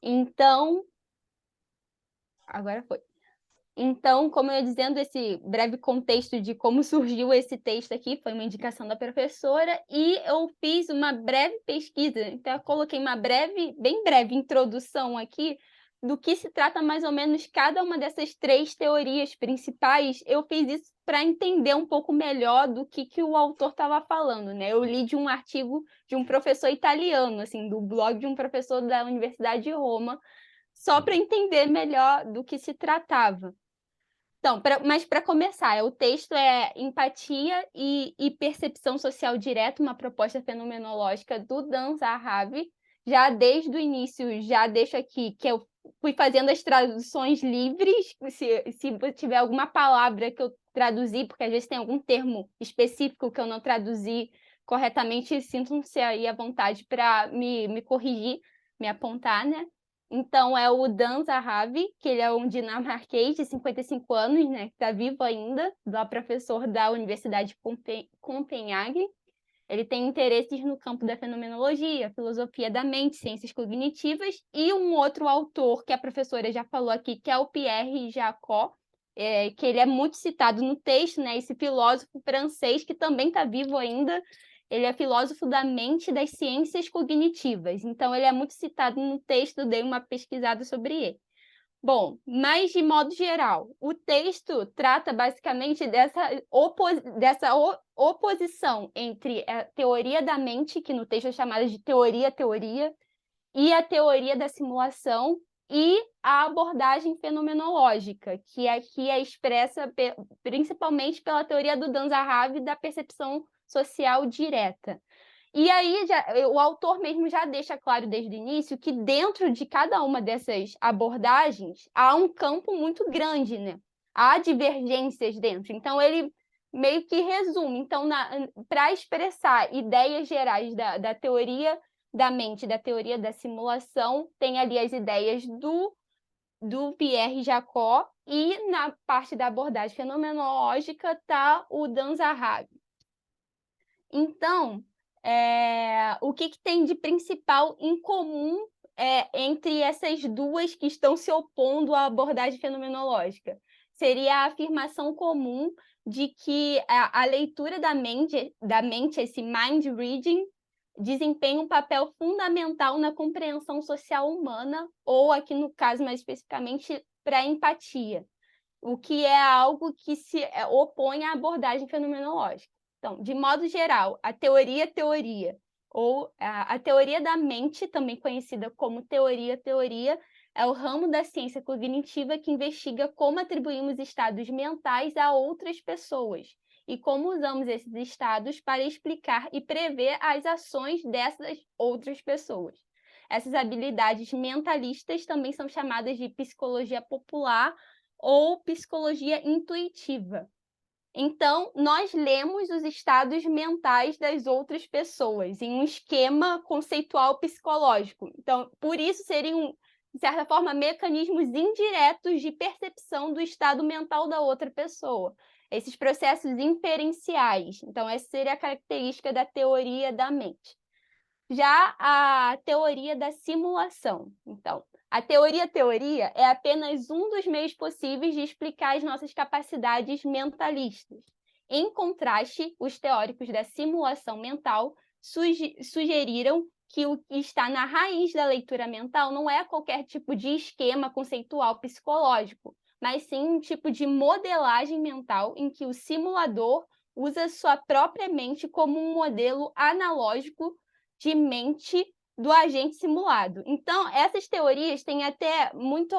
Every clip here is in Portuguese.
Então, agora foi. Então, como eu ia dizendo, esse breve contexto de como surgiu esse texto aqui foi uma indicação da professora e eu fiz uma breve pesquisa. Então, eu coloquei uma bem breve introdução aqui do que se trata mais ou menos cada uma dessas três teorias principais. Eu fiz isso para entender um pouco melhor do que o autor estava falando, né? Eu li de um artigo de um professor italiano, assim, do blog de um professor da Universidade de Roma, só para entender melhor do que se tratava. Então, mas para começar, o texto é Empatia e Percepção Social Direta, uma proposta fenomenológica do Dan Zahavi. Já desde o início, já deixo aqui que eu fui fazendo as traduções livres, se tiver alguma palavra que eu traduzi, porque às vezes tem algum termo específico que eu não traduzi corretamente, sintam-se aí à vontade para me corrigir, me apontar, né? Então, é o Dan Zahavi, que ele é um dinamarquês de 55 anos, né, que está vivo ainda, professor da Universidade de Copenhague. Ele tem interesses no campo da fenomenologia, filosofia da mente, ciências cognitivas, e um outro autor que a professora já falou aqui, que é o Pierre Jacob, que ele é muito citado no texto, né, esse filósofo francês que também está vivo ainda. Ele é filósofo da mente e das ciências cognitivas, então ele é muito citado no texto, dei uma pesquisada sobre ele. Bom, mas de modo geral, o texto trata basicamente dessa oposição entre a teoria da mente, que no texto é chamada de teoria-teoria, e a teoria da simulação e a abordagem fenomenológica, que aqui é expressa principalmente pela teoria do Dan Zahavi da percepção social direta. E aí o autor mesmo já deixa claro desde o início que dentro de cada uma dessas abordagens há um campo muito grande, né? Há divergências dentro. Então, ele meio que resume. Então, para expressar ideias gerais da teoria da mente, da teoria da simulação, tem ali as ideias do Pierre Jacob e na parte da abordagem fenomenológica está o Dan Zahavi. Então, o que tem de principal em comum entre essas duas que estão se opondo à abordagem fenomenológica? Seria a afirmação comum de que a leitura da mente, esse mind reading, desempenha um papel fundamental na compreensão social humana, ou aqui no caso mais especificamente para a empatia, o que é algo que se opõe à abordagem fenomenológica. Então, de modo geral, a teoria, ou a teoria da mente, também conhecida como teoria, é o ramo da ciência cognitiva que investiga como atribuímos estados mentais a outras pessoas e como usamos esses estados para explicar e prever as ações dessas outras pessoas. Essas habilidades mentalistas também são chamadas de psicologia popular ou psicologia intuitiva. Então, nós lemos os estados mentais das outras pessoas em um esquema conceitual psicológico. Então, por isso seriam, de certa forma, mecanismos indiretos de percepção do estado mental da outra pessoa. Esses processos inferenciais. Então, essa seria a característica da teoria da mente. Já a teoria da simulação. Então, a teoria é apenas um dos meios possíveis de explicar as nossas capacidades mentalistas. Em contraste, os teóricos da simulação mental sugeriram que o que está na raiz da leitura mental não é qualquer tipo de esquema conceitual psicológico, mas sim um tipo de modelagem mental em que o simulador usa sua própria mente como um modelo analógico de mente do agente simulado. Então, essas teorias têm até muito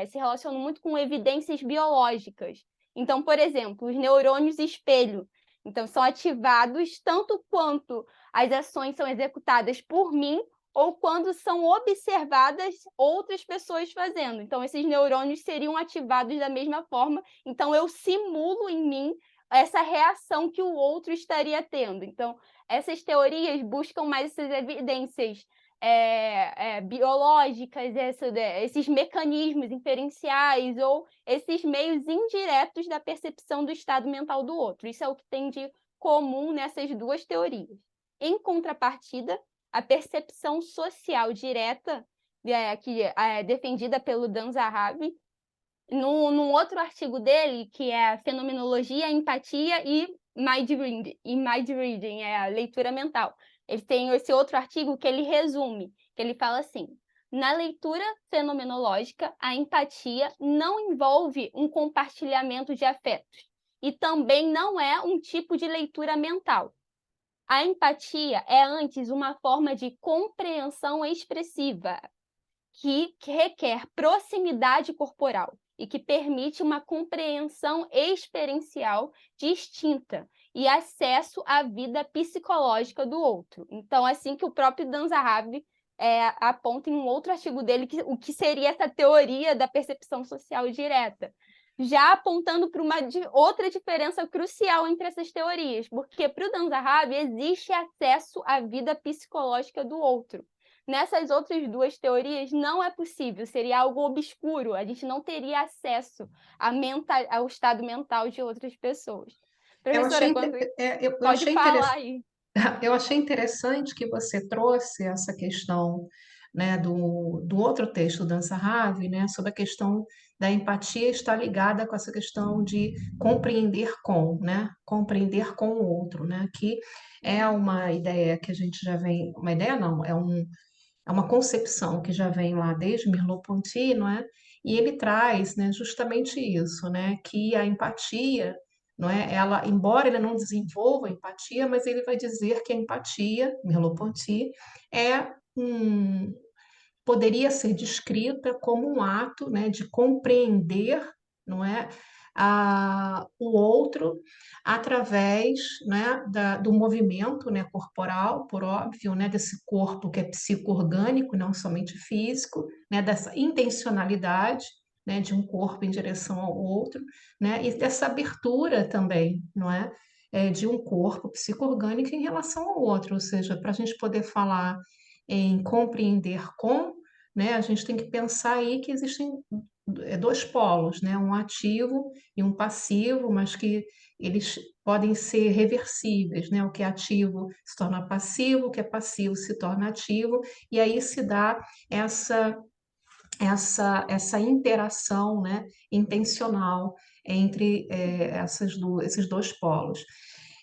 se relacionam muito com evidências biológicas. Então, por exemplo, os neurônios espelho. Então, são ativados tanto quanto as ações são executadas por mim ou quando são observadas outras pessoas fazendo. Então, esses neurônios seriam ativados da mesma forma. Então, eu simulo em mim essa reação que o outro estaria tendo. Então, essas teorias buscam mais essas evidências biológicas, esses mecanismos inferenciais ou esses meios indiretos da percepção do estado mental do outro. Isso é o que tem de comum nessas duas teorias. Em contrapartida, a percepção social direta defendida pelo Dan Zahavi, num outro artigo dele, que é a Fenomenologia, Empatia e Mind Reading, é a leitura mental. Ele tem esse outro artigo que ele resume, que ele fala assim: na leitura fenomenológica, a empatia não envolve um compartilhamento de afetos e também não é um tipo de leitura mental. A empatia é antes uma forma de compreensão expressiva que requer proximidade corporal e que permite uma compreensão experiencial distinta e acesso à vida psicológica do outro. Então, assim que o próprio Dan Zahavi aponta em um outro artigo dele o que seria essa teoria da percepção social direta, já apontando para uma outra diferença crucial entre essas teorias, porque para o Dan Zahavi existe acesso à vida psicológica do outro. Nessas outras duas teorias não é possível, seria algo obscuro, a gente não teria acesso ao estado mental de outras pessoas. Eu Professora, achei, eu pode achei falar aí. Eu achei interessante que você trouxe essa questão, né, do outro texto do Ansaravi, né, sobre a questão da empatia estar ligada com essa questão de compreender com, né, compreender com o outro, né, que é uma ideia que a gente já vem, uma ideia não, é uma concepção que já vem lá desde Merleau-Ponty, não é? E ele traz, né, justamente isso, né, que a empatia, não é? Ela, embora ele não desenvolva a empatia, mas ele vai dizer que a empatia, Merleau-Ponty, é um, poderia ser descrita como um ato, né, de compreender, não é, o outro através, né, do movimento, né, corporal, por óbvio, né, desse corpo que é psico-orgânico, não somente físico, né, dessa intencionalidade, né, de um corpo em direção ao outro, né, e dessa abertura também, não é, de um corpo psico-orgânico em relação ao outro, ou seja, para a gente poder falar em compreender com, né, a gente tem que pensar aí que existem dois polos, né, um ativo e um passivo, mas que eles podem ser reversíveis, né? O que é ativo se torna passivo, o que é passivo se torna ativo, e aí se dá essa essa interação, né, intencional entre esses dois polos.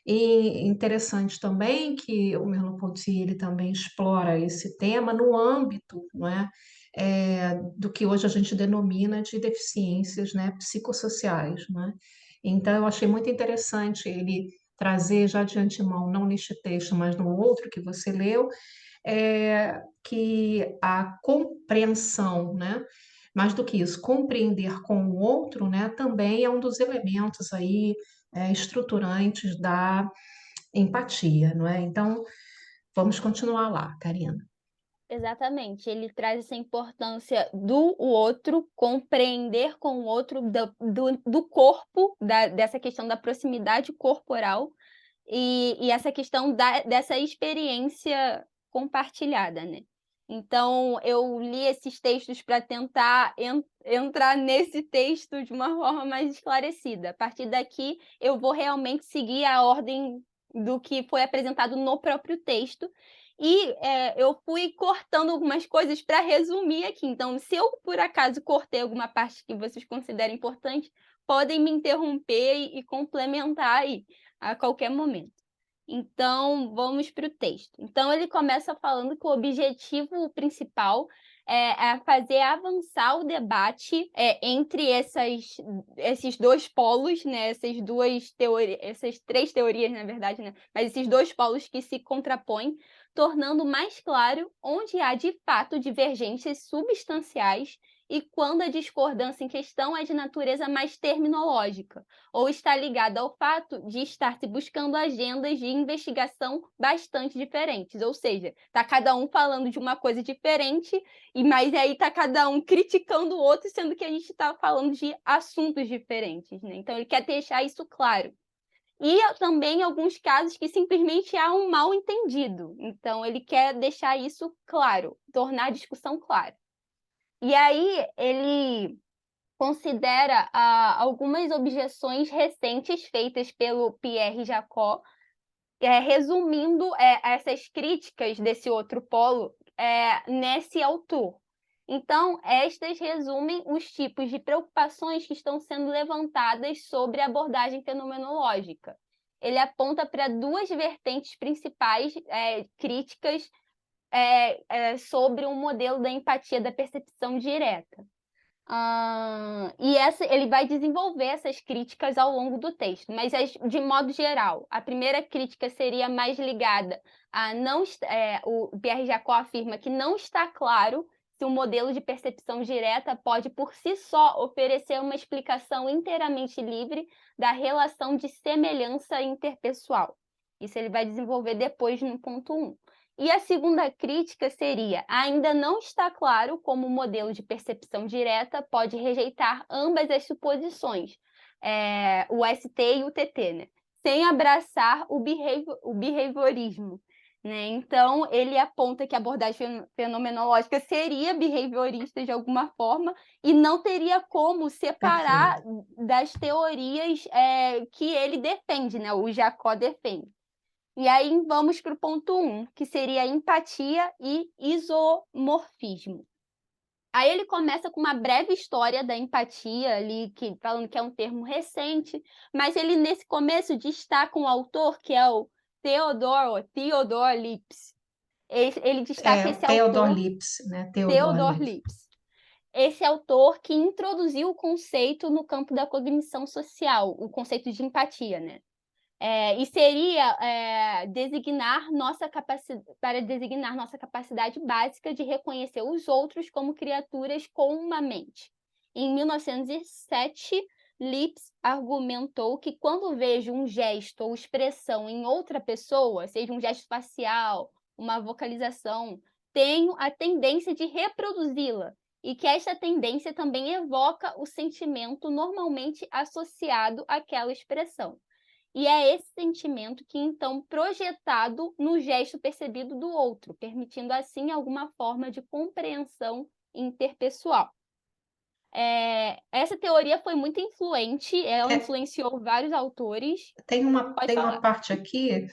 E interessante também que o Merleau-Ponty ele também explora esse tema no âmbito, não é, do que hoje a gente denomina de deficiências, né, psicossociais, né? Então eu achei muito interessante ele trazer já de antemão, não neste texto, mas no outro que você leu, que a compreensão, né? Mais do que isso, compreender com o outro, né? Também é um dos elementos aí estruturantes da empatia, não é? Então, vamos continuar lá, Karina. Exatamente, ele traz essa importância do outro, compreender com o outro, do corpo, dessa questão da proximidade corporal e essa questão dessa experiência compartilhada, né? Então, eu li esses textos para tentar entrar nesse texto de uma forma mais esclarecida. A partir daqui, eu vou realmente seguir a ordem do que foi apresentado no próprio texto. E eu fui cortando algumas coisas para resumir aqui. Então, se eu, por acaso, cortei alguma parte que vocês considerem importante, podem me interromper e complementar aí a qualquer momento. Então, vamos para o texto. Então, ele começa falando que o objetivo principal é fazer avançar o debate entre esses dois polos, né? Essas três teorias, na verdade, né? Mas esses dois polos que se contrapõem, tornando mais claro onde há de fato divergências substanciais e quando a discordância em questão é de natureza mais terminológica, ou está ligada ao fato de estar se buscando agendas de investigação bastante diferentes, ou seja, está cada um falando de uma coisa diferente, mas aí está cada um criticando o outro, sendo que a gente está falando de assuntos diferentes, né? Então ele quer deixar isso claro. E também alguns casos que simplesmente há um mal entendido. Então ele quer deixar isso claro, tornar a discussão clara. E aí ele considera algumas objeções recentes feitas pelo Pierre Jacob, resumindo essas críticas desse outro polo nesse autor. Então, estas resumem os tipos de preocupações que estão sendo levantadas sobre a abordagem fenomenológica. Ele aponta para duas vertentes principais críticas sobre um modelo da empatia da percepção direta. Ele vai desenvolver essas críticas ao longo do texto, mas de modo geral, a primeira crítica seria mais ligada a o Pierre Jacob afirma que não está claro se o modelo de percepção direta pode por si só oferecer uma explicação inteiramente livre da relação de semelhança interpessoal. Isso ele vai desenvolver depois no ponto 1. E a segunda crítica seria: ainda não está claro como o modelo de percepção direta pode rejeitar ambas as suposições, o ST e o TT, né? Sem abraçar o behaviorismo. Né? Então, ele aponta que a abordagem fenomenológica seria behaviorista de alguma forma e não teria como separar das teorias que ele defende, né? O Jacob defende. E aí vamos para o ponto 1, que seria empatia e isomorfismo. Aí ele começa com uma breve história da empatia ali, falando que é um termo recente, mas ele nesse começo destaca um autor que é o Theodor Lipps. Ele destaca esse Theodor autor, Lipps, né? Theodor Theodor Lipps. Lipps. Esse autor que introduziu o conceito no campo da cognição social, o conceito de empatia, né? E seria para designar nossa capacidade básica de reconhecer os outros como criaturas com uma mente. Em 1907, Lipps argumentou que quando vejo um gesto ou expressão em outra pessoa, seja um gesto facial, uma vocalização, tenho a tendência de reproduzi-la, e que esta tendência também evoca o sentimento normalmente associado àquela expressão. E é esse sentimento que, então, projetado no gesto percebido do outro, permitindo, assim, alguma forma de compreensão interpessoal. Essa teoria foi muito influente, ela influenciou vários autores. Tem Pode uma falar. parte aqui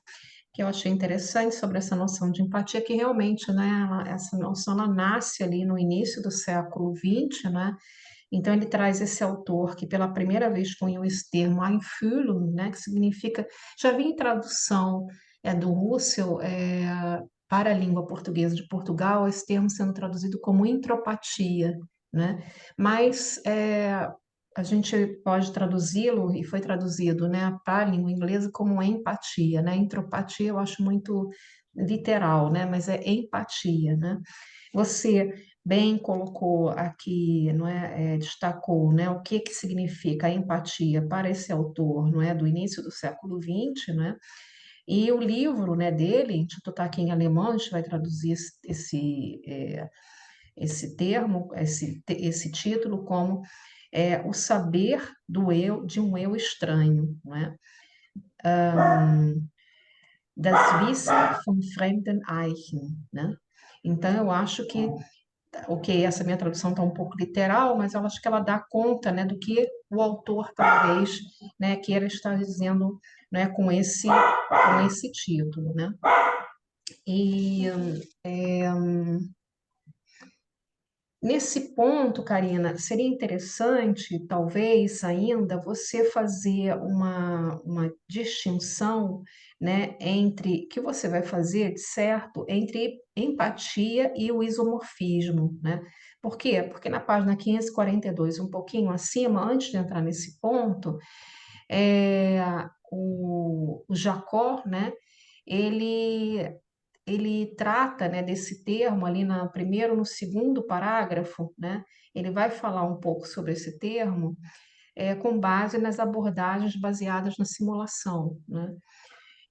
que eu achei interessante sobre essa noção de empatia, que realmente, né, essa noção ela nasce ali no início do século XX, né? Então ele traz esse autor que pela primeira vez cunhou esse termo Einfühlung, né, que significa, já vi em tradução do Russell para a língua portuguesa de Portugal, esse termo sendo traduzido como entropatia, né? Mas a gente pode traduzi-lo, e foi traduzido, né, para a língua inglesa como empatia, né? Entropatia eu acho muito literal, né? Mas é empatia, né? Você bem colocou aqui, não é, destacou, né, o que que significa a empatia para esse autor, não é, do início do século XX, né? E o livro, né, dele, deixa eu estar aqui em alemão, a gente vai traduzir esse termo, esse título como o saber do eu, de um eu estranho, não é? Das Wissen von fremden Eichen, né? Então, eu acho que, ok, essa minha tradução está um pouco literal, mas eu acho que ela dá conta, né, do que o autor talvez, né, queira estar dizendo, né, com esse título, né? E nesse ponto, Karina, seria interessante, talvez ainda, você fazer uma distinção, né, entre que você vai fazer, certo, entre empatia e o isomorfismo, né? Por quê? Porque na página 542, um pouquinho acima, antes de entrar nesse ponto, é, o Jacó, né, ele ele trata, né, desse termo ali primeiro no segundo parágrafo, né? Ele vai falar um pouco sobre esse termo com base nas abordagens baseadas na simulação, né?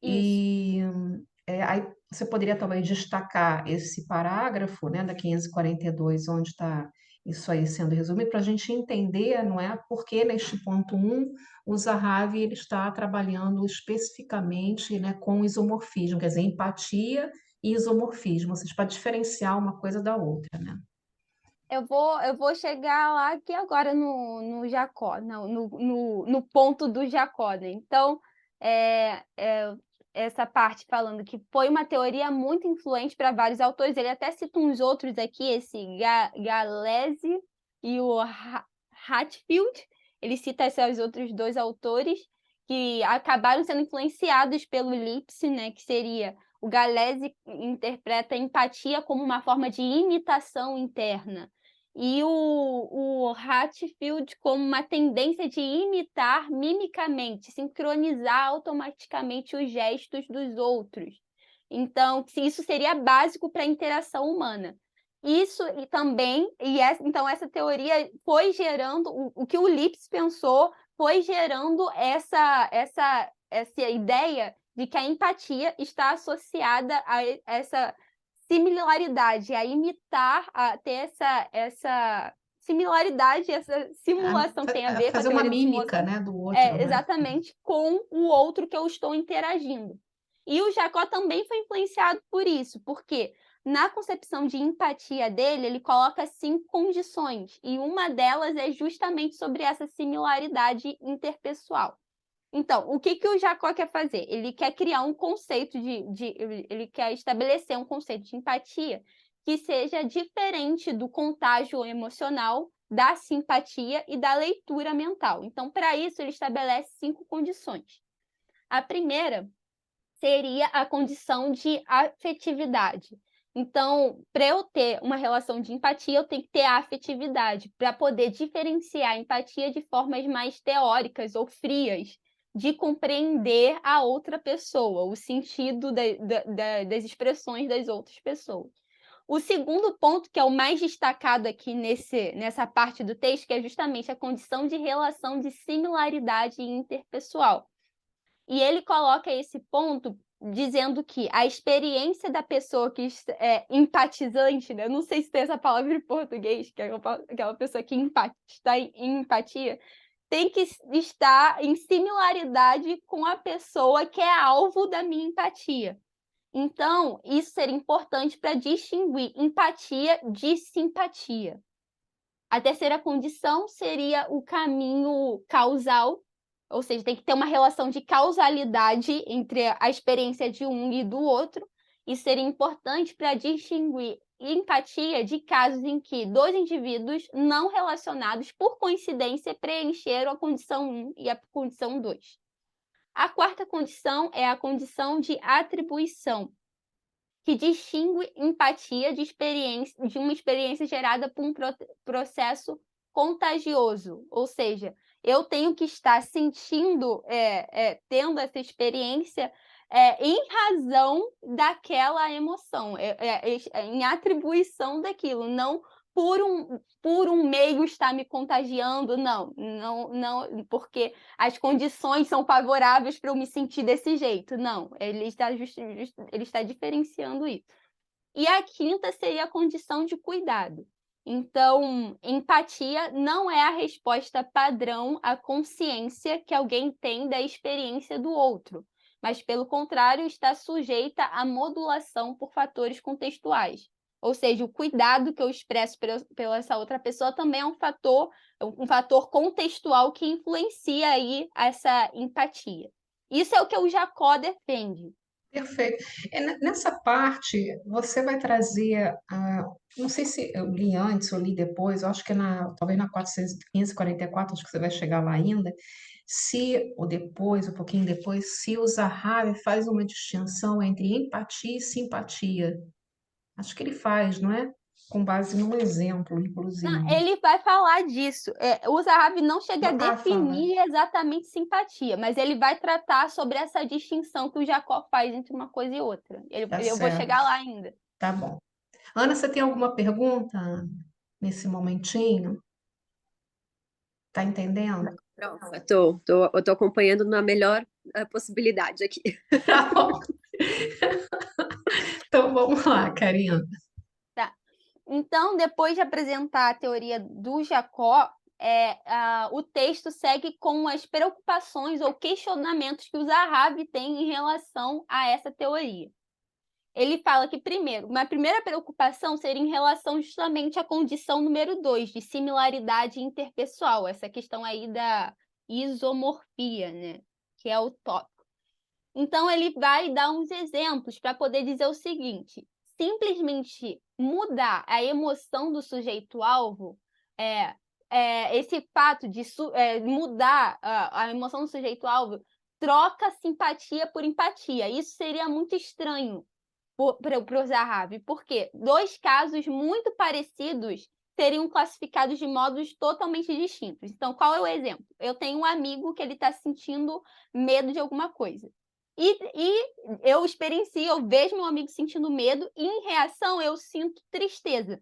Isso. E aí você poderia talvez destacar esse parágrafo, né, da 542, onde está isso aí sendo resumido, para a gente entender, não é, porque neste ponto 1, o Zahavi ele está trabalhando especificamente, né, com isomorfismo, quer dizer, empatia e isomorfismo, ou seja, para diferenciar uma coisa da outra, né? Eu vou chegar lá aqui agora no Jacó, no ponto do Jacó, né? Então, essa parte falando que foi uma teoria muito influente para vários autores. Ele até cita uns outros aqui, esse Gallese e o Hatfield. Ele cita esses outros dois autores que acabaram sendo influenciados pelo Lipse, né? Que seria o Gallese interpreta a empatia como uma forma de imitação interna. E o Hatfield como uma tendência de imitar mimicamente, sincronizar automaticamente os gestos dos outros. Então, isso seria básico para a interação humana. Isso e também, então essa teoria foi gerando, o que o Lipps pensou foi gerando essa ideia de que a empatia está associada a essa similaridade, a imitar, a ter essa similaridade, essa simulação que tem a ver com a fazer uma teoria de mímica, simulação, né, do outro, né? exatamente com o outro que eu estou interagindo. E o Jacó também foi influenciado por isso, porque na concepção de empatia dele, ele coloca 5 condições, e uma delas é justamente sobre essa similaridade interpessoal. Então, o que o Jacó quer fazer? Ele quer criar um conceito ele quer estabelecer um conceito de empatia que seja diferente do contágio emocional, da simpatia e da leitura mental. Então, para isso, ele estabelece 5 condições. A primeira seria a condição de afetividade. Então, para eu ter uma relação de empatia, eu tenho que ter afetividade, para poder diferenciar a empatia de formas mais teóricas ou frias, de compreender a outra pessoa, o sentido das expressões das outras pessoas. O segundo ponto, que é o mais destacado aqui nessa parte do texto, que é justamente a condição de relação de similaridade interpessoal. E ele coloca esse ponto dizendo que a experiência da pessoa que é empatizante, né? Eu não sei se tem essa palavra em português, que é aquela pessoa que está em empatia, tem que estar em similaridade com a pessoa que é alvo da minha empatia. Então, isso seria importante para distinguir empatia de simpatia. A terceira condição seria o caminho causal, ou seja, tem que ter uma relação de causalidade entre a experiência de um e do outro. Isso seria importante para distinguir empatia de casos em que 2 indivíduos não relacionados, por coincidência, preencheram a condição 1 e a condição 2. A quarta condição é a condição de atribuição, que distingue empatia de uma experiência gerada por um processo contagioso, ou seja, eu tenho que estar sentindo, tendo essa experiência em razão daquela emoção, em atribuição daquilo, não por um meio estar me contagiando, não, porque as condições são favoráveis para eu me sentir desse jeito, não, ele está diferenciando isso. E a quinta seria a condição de cuidado. Então, empatia não é a resposta padrão à consciência que alguém tem da experiência do outro, mas, pelo contrário, está sujeita à modulação por fatores contextuais. Ou seja, o cuidado que eu expresso pela essa outra pessoa também é um fator contextual que influencia aí essa empatia. Isso é o que o Jacó defende. Perfeito. Nessa parte, você vai trazer, não sei se eu li antes ou li depois, eu acho que talvez na 444, acho que você vai chegar lá ainda, se, ou depois, um pouquinho depois, se o Zahavi faz uma distinção entre empatia e simpatia. Acho que ele faz, não é? Com base num exemplo, inclusive. Ele vai falar disso. O Zahavi não chega a Fala. definir exatamente simpatia, mas ele vai tratar sobre essa distinção que o Jacó faz entre uma coisa e outra. Tá Eu vou certo. chegar lá ainda. Tá bom. Ana, você tem alguma pergunta nesse momentinho? Tá entendendo? Pronto, eu tô acompanhando na melhor possibilidade aqui. Tá bom. Então vamos lá, Karina. Tá. Então, depois de apresentar a teoria do Jacó, o texto segue com as preocupações ou questionamentos que o Zahavi tem em relação a essa teoria. Ele fala que, primeiro, uma primeira preocupação seria em relação justamente à condição número 2, de similaridade interpessoal, essa questão aí da isomorfia, né? Que é o tópico. Então, ele vai dar uns exemplos para poder dizer o seguinte: simplesmente mudar a emoção do sujeito-alvo, esse fato de mudar a emoção do sujeito-alvo, troca simpatia por empatia. Isso seria muito estranho para o Zahavi, porque dois casos muito parecidos seriam classificados de modos totalmente distintos. Então, qual é o exemplo? Eu tenho um amigo que ele está sentindo medo de alguma coisa. E eu experiencio, eu vejo meu amigo sentindo medo e, em reação, eu sinto tristeza.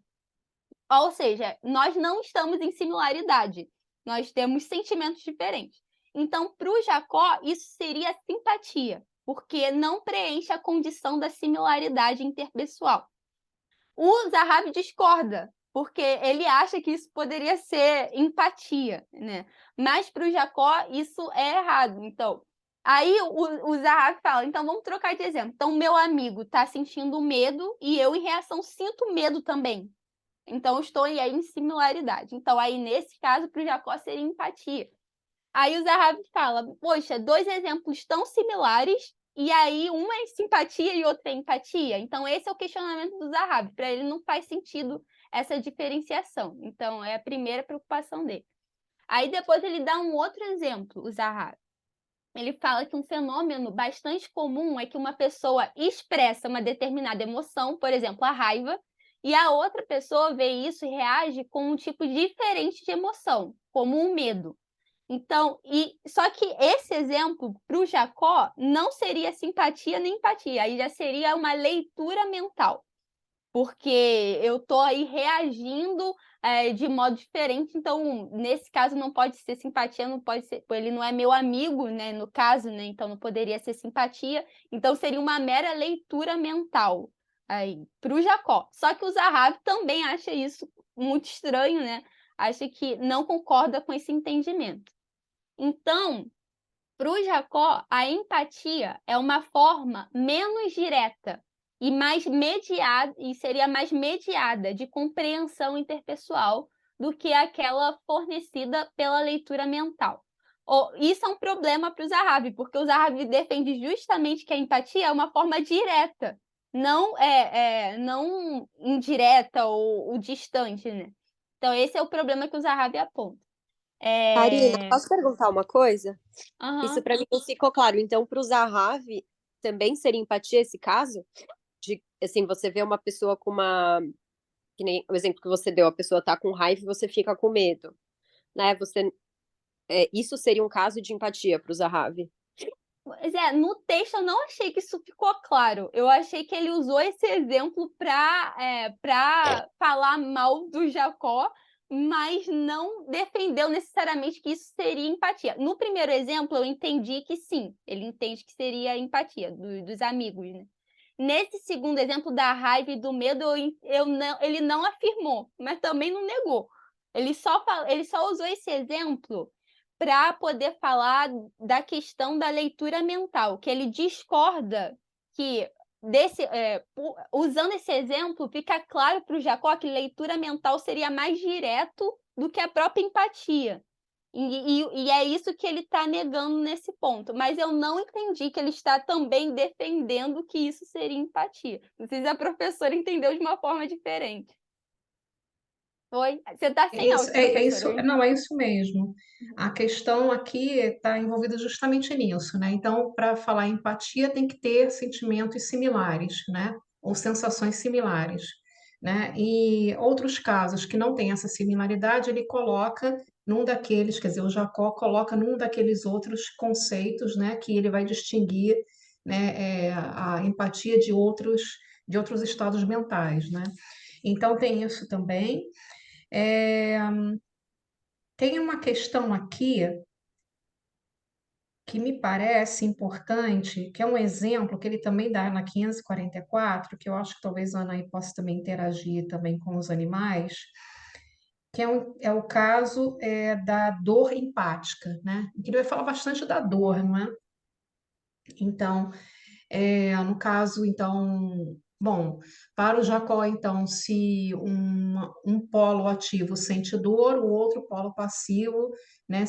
Ou seja, nós não estamos em similaridade. Nós temos sentimentos diferentes. Então, para o Jacó, isso seria simpatia, porque não preenche a condição da similaridade interpessoal. O Zahavi discorda, porque ele acha que isso poderia ser empatia, né? Mas para o Jacó isso é errado. Então, aí o Zahavi fala, então vamos trocar de exemplo. Então, meu amigo está sentindo medo e eu, em reação, sinto medo também. Então, eu estou aí em similaridade. Então, aí, nesse caso, para o Jacó seria empatia. Aí o Zahavi fala, poxa, dois exemplos tão similares, e aí uma é simpatia e outra é empatia. Então, esse é o questionamento do Zahavi. Para ele não faz sentido essa diferenciação. Então, é a primeira preocupação dele. Aí depois ele dá um outro exemplo, o Zahavi. Ele fala que um fenômeno bastante comum é que uma pessoa expressa uma determinada emoção, por exemplo, a raiva, e a outra pessoa vê isso e reage com um tipo diferente de emoção, como o medo. Então, só que esse exemplo para o Jacó não seria simpatia nem empatia, aí já seria uma leitura mental, porque eu estou aí reagindo de modo diferente, então nesse caso não pode ser simpatia, não pode ser, ele não é meu amigo, né, no caso, né, então não poderia ser simpatia, então seria uma mera leitura mental aí para o Jacó. Só que o Zahavi também acha isso muito estranho, né? Acha que não concorda com esse entendimento. Então, para o Jacó, a empatia é uma forma menos direta e mais mediada, e seria mais mediada de compreensão interpessoal do que aquela fornecida pela leitura mental. Isso é um problema para o Zahavi, porque o Zahavi defende justamente que a empatia é uma forma direta, não indireta ou distante, né? Então, esse é o problema que o Zahavi aponta. Karina, posso perguntar uma coisa? Isso Aham. para mim não ficou claro. Então, para o Zahavi, também seria empatia esse caso? De, assim, você vê uma pessoa com uma... Que nem o exemplo que você deu, a pessoa tá com raiva e você fica com medo, né? Isso seria um caso de empatia para o Zahavi. Pois é, no texto eu não achei que isso ficou claro. Eu achei que ele usou esse exemplo para falar mal do Jacó, mas não defendeu necessariamente que isso seria empatia. No primeiro exemplo, eu entendi que sim, ele entende que seria empatia dos amigos, né? Nesse segundo exemplo da raiva e do medo, ele não afirmou, mas também não negou. Ele só usou esse exemplo para poder falar da questão da leitura mental, que ele discorda que usando esse exemplo, fica claro para o Jacó que leitura mental seria mais direto do que a própria empatia. E é isso que ele está negando nesse ponto. Mas eu não entendi que ele está também defendendo que isso seria empatia. Não sei se a professora entendeu de uma forma diferente. Oi? Você está sem Isso, áudio, é isso, professora. não, é isso mesmo. A questão aqui está envolvida justamente nisso, né? Então, para falar em empatia, tem que ter sentimentos similares, né? Ou sensações similares, né? E outros casos que não têm essa similaridade, ele coloca num daqueles, quer dizer, o Jacó coloca num daqueles outros conceitos, né? Que ele vai distinguir, né? A empatia de outros estados mentais, né? Então, tem isso também. É, tem uma questão aqui que me parece importante, que é um exemplo que ele também dá na 544, que eu acho que talvez a Ana aí possa também interagir também com os animais, que é o caso da dor empática, né? Que ele vai falar bastante da dor, não é? Então, no caso, então, Bom, para o Jacó, então, se um polo ativo sente dor, o outro polo passivo, né,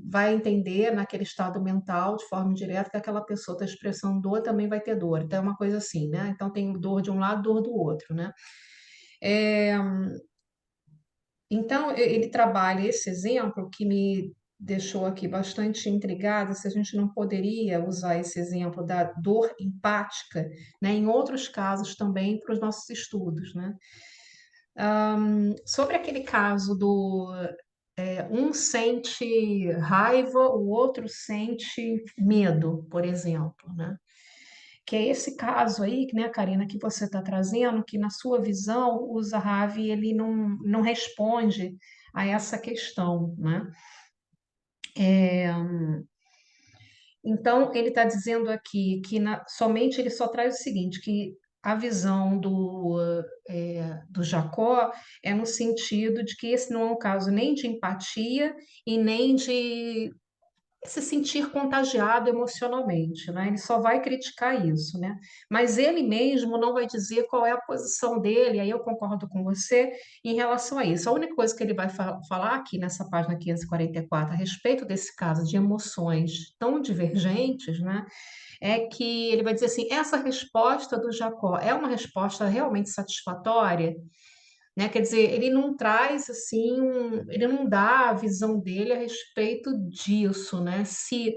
vai entender naquele estado mental, de forma indireta, que aquela pessoa está expressando dor, também vai ter dor. Então, é uma coisa assim, né? Então, tem dor de um lado, dor do outro, né? É, então, ele trabalha esse exemplo que me deixou aqui bastante intrigada, se a gente não poderia usar esse exemplo da dor empática, né, em outros casos também para os nossos estudos, né? Sobre aquele caso do um sente raiva, o outro sente medo, por exemplo, né? Que é esse caso aí, né, Karina, que você está trazendo, que na sua visão o Zahavi ele não responde a essa questão, né? Então ele está dizendo aqui que somente ele só traz o seguinte, que a visão do Jacó é no sentido de que esse não é um caso nem de empatia e nem de se sentir contagiado emocionalmente, né? Ele só vai criticar isso, né? Mas ele mesmo não vai dizer qual é a posição dele, aí eu concordo com você em relação a isso. A única coisa que ele vai falar aqui nessa página 544 a respeito desse caso de emoções tão divergentes, né? É que ele vai dizer assim, essa resposta do Jacó é uma resposta realmente satisfatória? Né? Quer dizer, ele não traz assim, ele não dá a visão dele a respeito disso, né? Se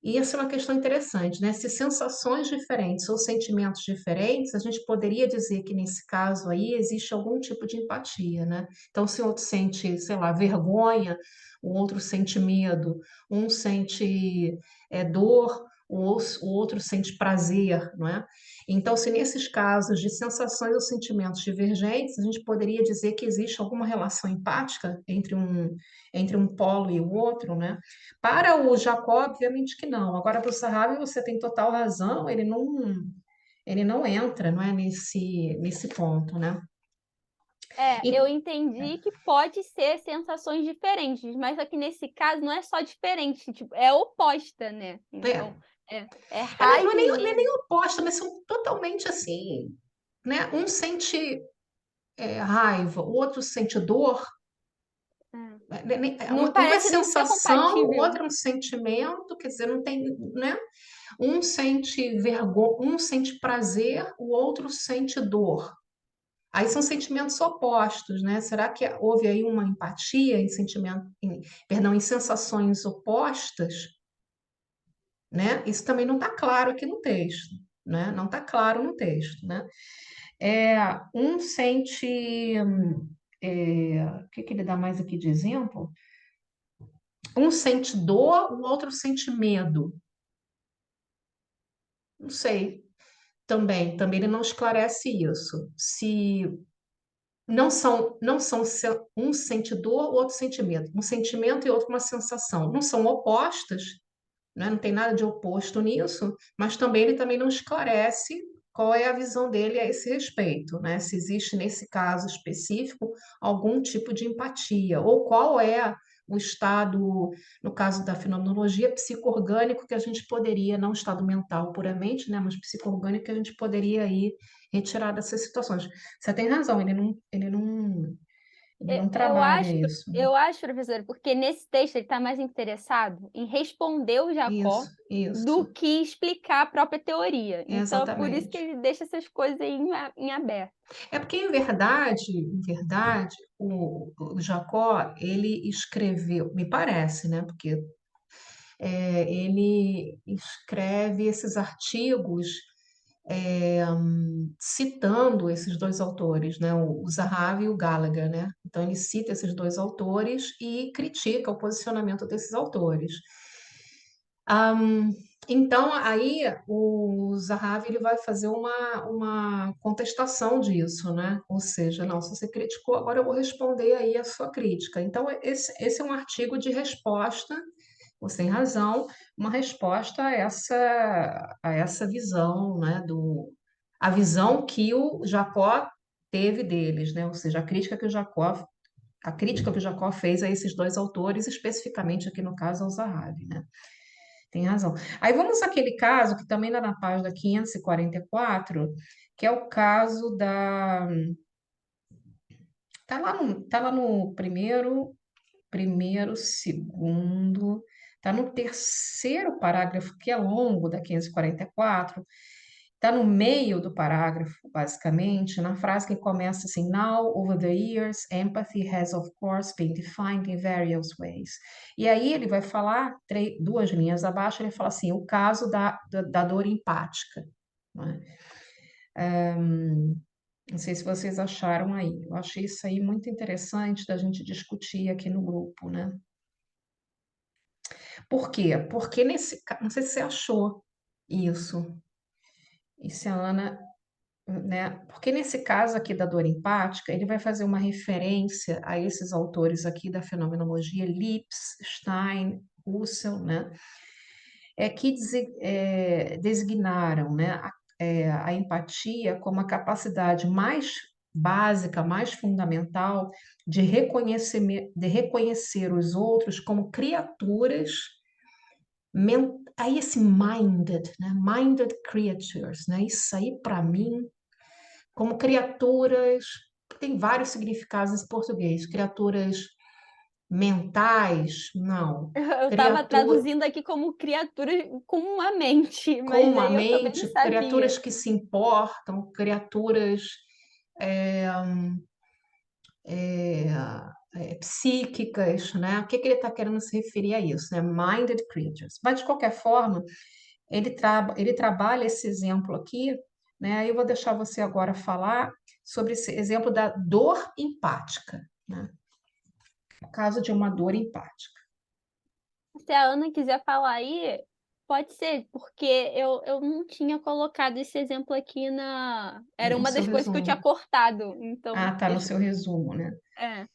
e essa é uma questão interessante, né? Se sensações diferentes ou sentimentos diferentes, a gente poderia dizer que nesse caso aí existe algum tipo de empatia, né? Então, se o outro sente, sei lá, vergonha, o outro sente medo, um sente dor, o outro sente prazer, não é? Então, se nesses casos de sensações ou sentimentos divergentes, a gente poderia dizer que existe alguma relação empática entre um polo e o outro, né? Para o Jacó, obviamente que não. Agora, para o Sahabi, você tem total razão, ele não entra, não é, nesse ponto, né? Eu E, entendi que pode ser sensações diferentes, mas aqui nesse caso não é só diferente, tipo, é oposta, né? é, Então, é não raiva é e nem medo. oposta, mas são totalmente assim, né? Um sente raiva, o outro sente dor. É. Não Uma é parece nem ser sensação, o compatível. outro é um sentimento, quer dizer, não tem, né? Um sente vergonha, um sente prazer, o outro sente dor. Aí são sentimentos opostos, né? Será que houve aí uma empatia em perdão, em sensações opostas, né? Isso também não está claro aqui no texto, né? Não está claro no texto, né? Um sente, o que ele dá mais aqui de exemplo? Um sente dor, o outro sente medo. Não sei. Também ele não esclarece isso. Se um sente dor, o outro sente medo. Um sentimento e outro uma sensação. Não são opostas, né? Não tem nada de oposto nisso, mas também ele também não esclarece qual é a visão dele a esse respeito, né? Se existe nesse caso específico algum tipo de empatia, ou qual é o estado, no caso da fenomenologia, psicoorgânico que a gente poderia, não estado mental puramente, né, mas psicoorgânico que a gente poderia aí retirar dessas situações. Você tem razão, ele não Eu trabalha acho, isso. eu acho, professora, porque nesse texto ele está mais interessado em responder o Jacó do Isso, que explicar a própria teoria. Então é por isso que exatamente. ele deixa essas coisas aí em aberto. É porque, em verdade, o Jacó, ele escreveu, me parece, né? Porque ele escreve esses artigos citando esses dois autores, né? O Zahavi e o Gallagher, né? Então, ele cita esses dois autores e critica o posicionamento desses autores. Ahm, então, aí o Zahavi ele vai fazer uma contestação disso, né? Ou seja, não, se você criticou, agora eu vou responder aí a sua crítica. Então, esse é um artigo de resposta, você tem razão, uma resposta a essa visão, né? A visão que o Jacó teve deles, né? Ou seja, a crítica que o Jacó fez a esses dois autores, especificamente aqui no caso ao Zahavi, né? tem razão. Aí vamos àquele caso que também está na página 544, que é o caso da... Tá lá no primeiro, segundo, está no terceiro parágrafo, que é longo, da 544, está no meio do parágrafo, basicamente, na frase que começa assim: Now, over the years, empathy has, of course, been defined in various ways. E aí ele vai falar, duas linhas abaixo, ele fala assim: o caso da dor empática. Não é? Não sei se vocês acharam aí. Eu achei isso aí muito interessante da gente discutir aqui no grupo, né? Por quê? Porque não sei se você achou isso, e se a Ana, né? Porque nesse caso aqui da dor empática, ele vai fazer uma referência a esses autores aqui da fenomenologia, Lips, Stein, Husserl, né? Que designaram, né, a empatia como a capacidade mais básica, mais fundamental de reconhecer os outros como criaturas, aí esse minded, né, minded creatures, né, isso aí para mim, como criaturas, tem vários significados em português, criaturas mentais, não, Eu estava criatura traduzindo aqui como criatura com uma mente, com mas uma aí eu também não mente, criaturas sabia. que se importam, criaturas é, é, psíquicas, né? O que que ele está querendo se referir a isso, né? Minded creatures. Mas, de qualquer forma, ele trabalha esse exemplo aqui, né? Aí eu vou deixar você agora falar sobre esse exemplo da dor empática, né? O caso de uma dor empática. Se a Ana quiser falar aí, pode ser, porque eu não tinha colocado esse exemplo aqui na. Era No uma seu das coisas que eu tinha resumo. cortado, então Ah, tá, no deixa. seu resumo, né? É.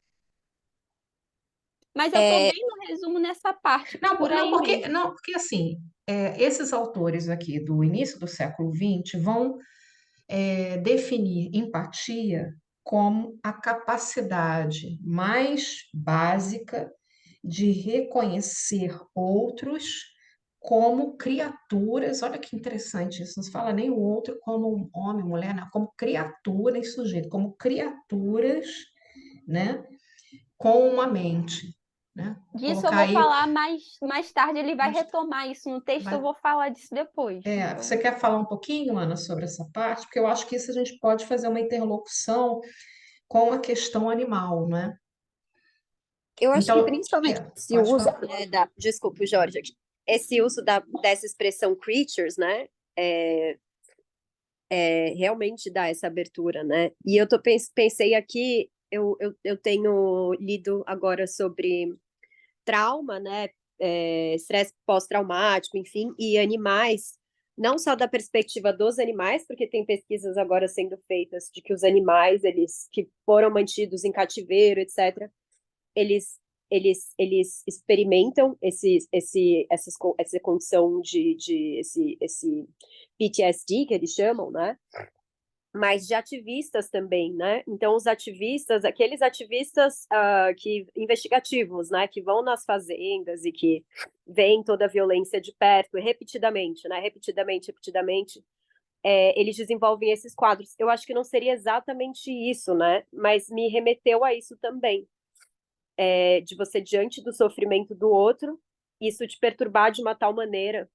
Mas eu tô É, bem no resumo nessa parte, Não, por aí mesmo. não, porque assim, esses autores aqui do início do século XX vão definir empatia como a capacidade mais básica de reconhecer outros como criaturas. Olha que interessante isso, não se fala nem o outro como homem, mulher, não, como criatura e sujeito, como criaturas, né, com uma mente, né? Disso eu Colocar vou aí, falar mais tarde, ele vai mas retomar isso no texto, eu vai- vou falar disso depois. você Então, quer falar um pouquinho, Ana, sobre essa parte? Porque eu acho que isso a gente pode fazer uma interlocução com a questão animal, não é? eu acho que Então, principalmente esse pode uso, falar. né, desculpa, Jorge, esse uso dessa expressão creatures, né, é, realmente dá essa abertura, né? E eu pensei aqui, eu tenho lido agora sobre trauma, né? Estresse pós-traumático, enfim, e animais, não só da perspectiva dos animais, porque tem pesquisas agora sendo feitas de que os animais, eles que foram mantidos em cativeiro, etc., eles eles experimentam essa condição esse PTSD que eles chamam, né? Mas de ativistas também, né? Então, os ativistas, aqueles ativistas que investigativos, né? Que vão nas fazendas e que veem toda a violência de perto, e repetidamente, né? Repetidamente, eles desenvolvem esses quadros. Eu acho que não seria exatamente isso, né? Mas me remeteu a isso também, de você, diante do sofrimento do outro, isso te perturbar de uma tal maneira,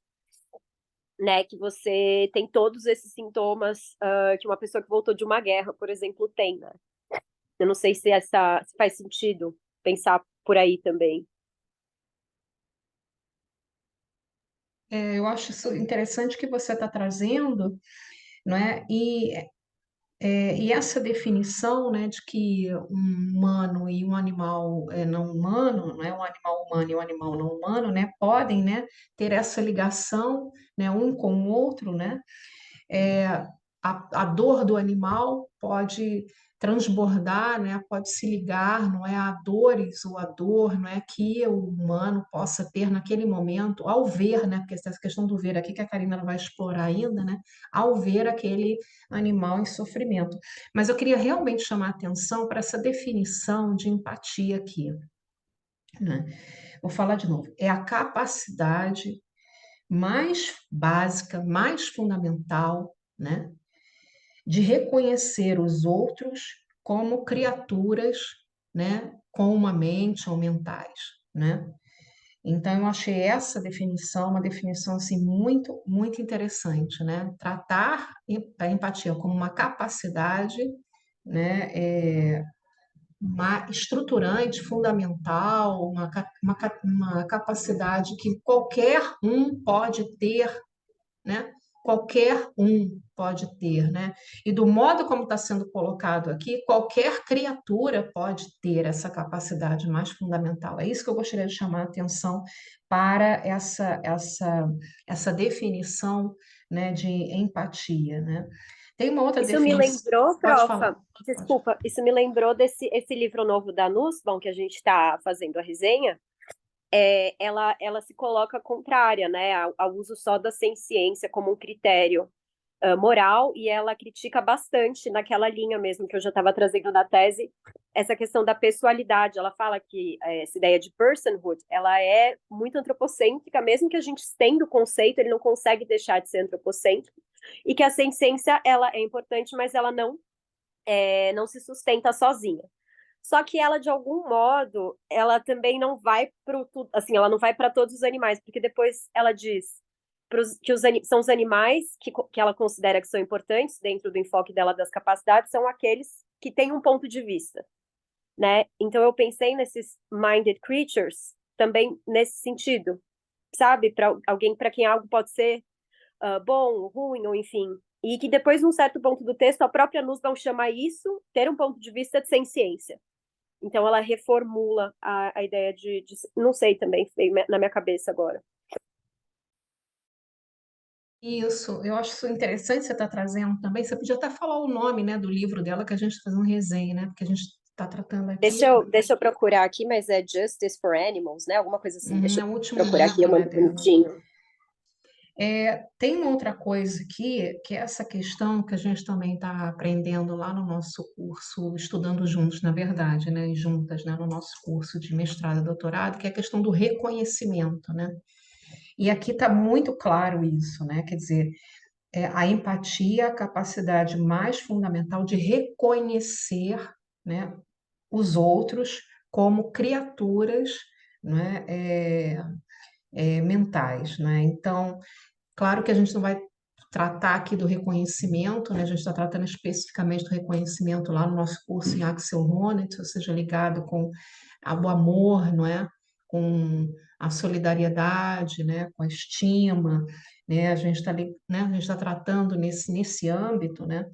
né, que você tem todos esses sintomas que uma pessoa que voltou de uma guerra, por exemplo, tem, né? Eu não sei se faz sentido pensar por aí também. Eu acho isso interessante que você está trazendo, não é? E essa definição, né, de que um humano e um animal não humano, né, um animal humano e um animal não humano, né, podem, né, ter essa ligação, né, um com o outro, né? É, a dor do animal pode transbordar, né? Pode se ligar, não é, a dores ou a dor, não é, que o humano possa ter naquele momento, ao ver, né? Porque essa questão do ver aqui que a Karina vai explorar ainda, né? Ao ver aquele animal em sofrimento. Mas eu queria realmente chamar a atenção para essa definição de empatia aqui, né? Vou falar de novo. É a capacidade mais básica, mais fundamental, né, de reconhecer os outros como criaturas, né, com uma mente ou mentais, né? Então, eu achei essa definição uma definição assim muito, muito interessante, né? Tratar a empatia como uma capacidade, né, uma estruturante, fundamental, uma capacidade que qualquer um pode ter, né? Qualquer um pode ter, né? E do modo como está sendo colocado aqui, qualquer criatura pode ter essa capacidade mais fundamental. É isso que eu gostaria de chamar a atenção para essa definição, né, de empatia, né? Tem uma outra Isso me definição. lembrou, Pode falar. profa, desculpa, isso me lembrou desse esse livro novo da Nussbaum, que a gente está fazendo a resenha. Ela se coloca contrária, né, ao uso só da ciência como um critério moral, e ela critica bastante naquela linha mesmo que eu já estava trazendo na tese, essa questão da pessoalidade. Ela fala que essa ideia de personhood, ela é muito antropocêntrica, mesmo que a gente estenda o conceito, ele não consegue deixar de ser antropocêntrico, e que a ciência ela é importante, mas ela não se sustenta sozinha. Só que ela, de algum modo, ela também não vai para assim, ela não vai para todos os animais, porque depois ela diz que são os animais que ela considera que são importantes dentro do enfoque dela das capacidades, são aqueles que têm um ponto de vista, né? Então eu pensei nesses minded creatures também nesse sentido, sabe? Para alguém para quem algo pode ser bom, ruim, ou enfim. E que depois, num certo ponto do texto, a própria Nussbaum chama isso, ter um ponto de vista de sem ciência. Então ela reformula a ideia não sei também, veio na minha cabeça agora. Isso, eu acho isso interessante você estar trazendo também. Você podia até falar o nome, né, do livro dela que a gente está fazendo resenha, né? Porque a gente está tratando aqui. Deixa eu procurar aqui, mas é Justice for Animals, né? Alguma coisa assim. Deixa É eu o último procurar aqui, eu livro, né, mando dela. bonitinho. Tem uma outra coisa aqui, que é essa questão que a gente também está aprendendo lá no nosso curso, estudando juntos, na verdade, né, e juntas, né, no nosso curso de mestrado e doutorado, que é a questão do reconhecimento, né? E aqui está muito claro isso, né? Quer dizer, a empatia, a capacidade mais fundamental de reconhecer, né, os outros como criaturas, né, mentais, né? Então, claro que a gente não vai tratar aqui do reconhecimento, né? A gente está tratando especificamente do reconhecimento lá no nosso curso em Axel Honneth, ou seja, ligado com o amor, não é? Com a solidariedade, né? Com a estima, né? A gente está, né? A gente está tratando nesse âmbito, né?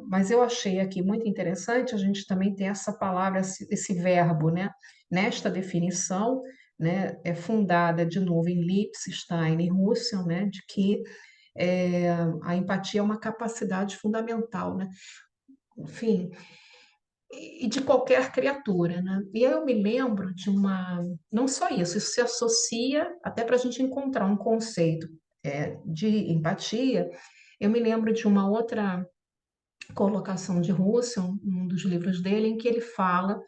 Mas eu achei aqui muito interessante a gente também ter essa palavra, esse verbo, né? Nesta definição, né? É fundada de novo em Liechtenstein e Russell, né? De que a empatia é uma capacidade fundamental, né? Enfim, e de qualquer criatura, né? E eu me lembro de não só isso se associa até para a gente encontrar um conceito de empatia. Eu me lembro de uma outra colocação de Russell, um dos livros dele, em que ele fala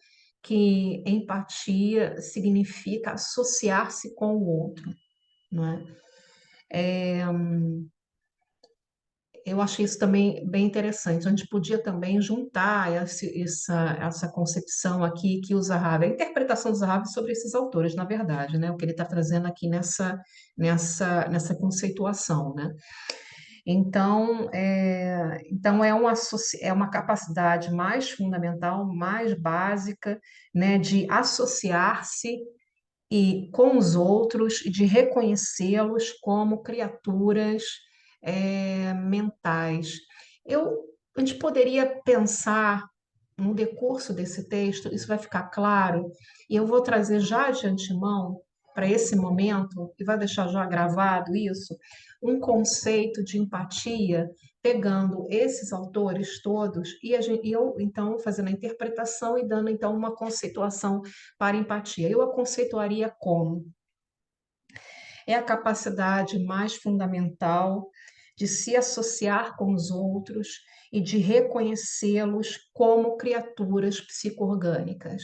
que empatia significa associar-se com o outro, não é? Eu achei isso também bem interessante. A gente podia também juntar essa concepção aqui que o Zahavi, a interpretação do Zahavi sobre esses autores, na verdade, né? O que ele está trazendo aqui nessa conceituação, né? Então é uma capacidade mais fundamental, mais básica, né, de associar-se e com os outros e de reconhecê-los como criaturas mentais. A gente poderia pensar no decurso desse texto, isso vai ficar claro, e eu vou trazer já de antemão para esse momento, e vai deixar já gravado isso, um conceito de empatia, pegando esses autores todos, e eu, então, fazendo a interpretação e dando, então, uma conceituação para empatia. Eu a conceituaria como é a capacidade mais fundamental de se associar com os outros e de reconhecê-los como criaturas psico-orgânicas,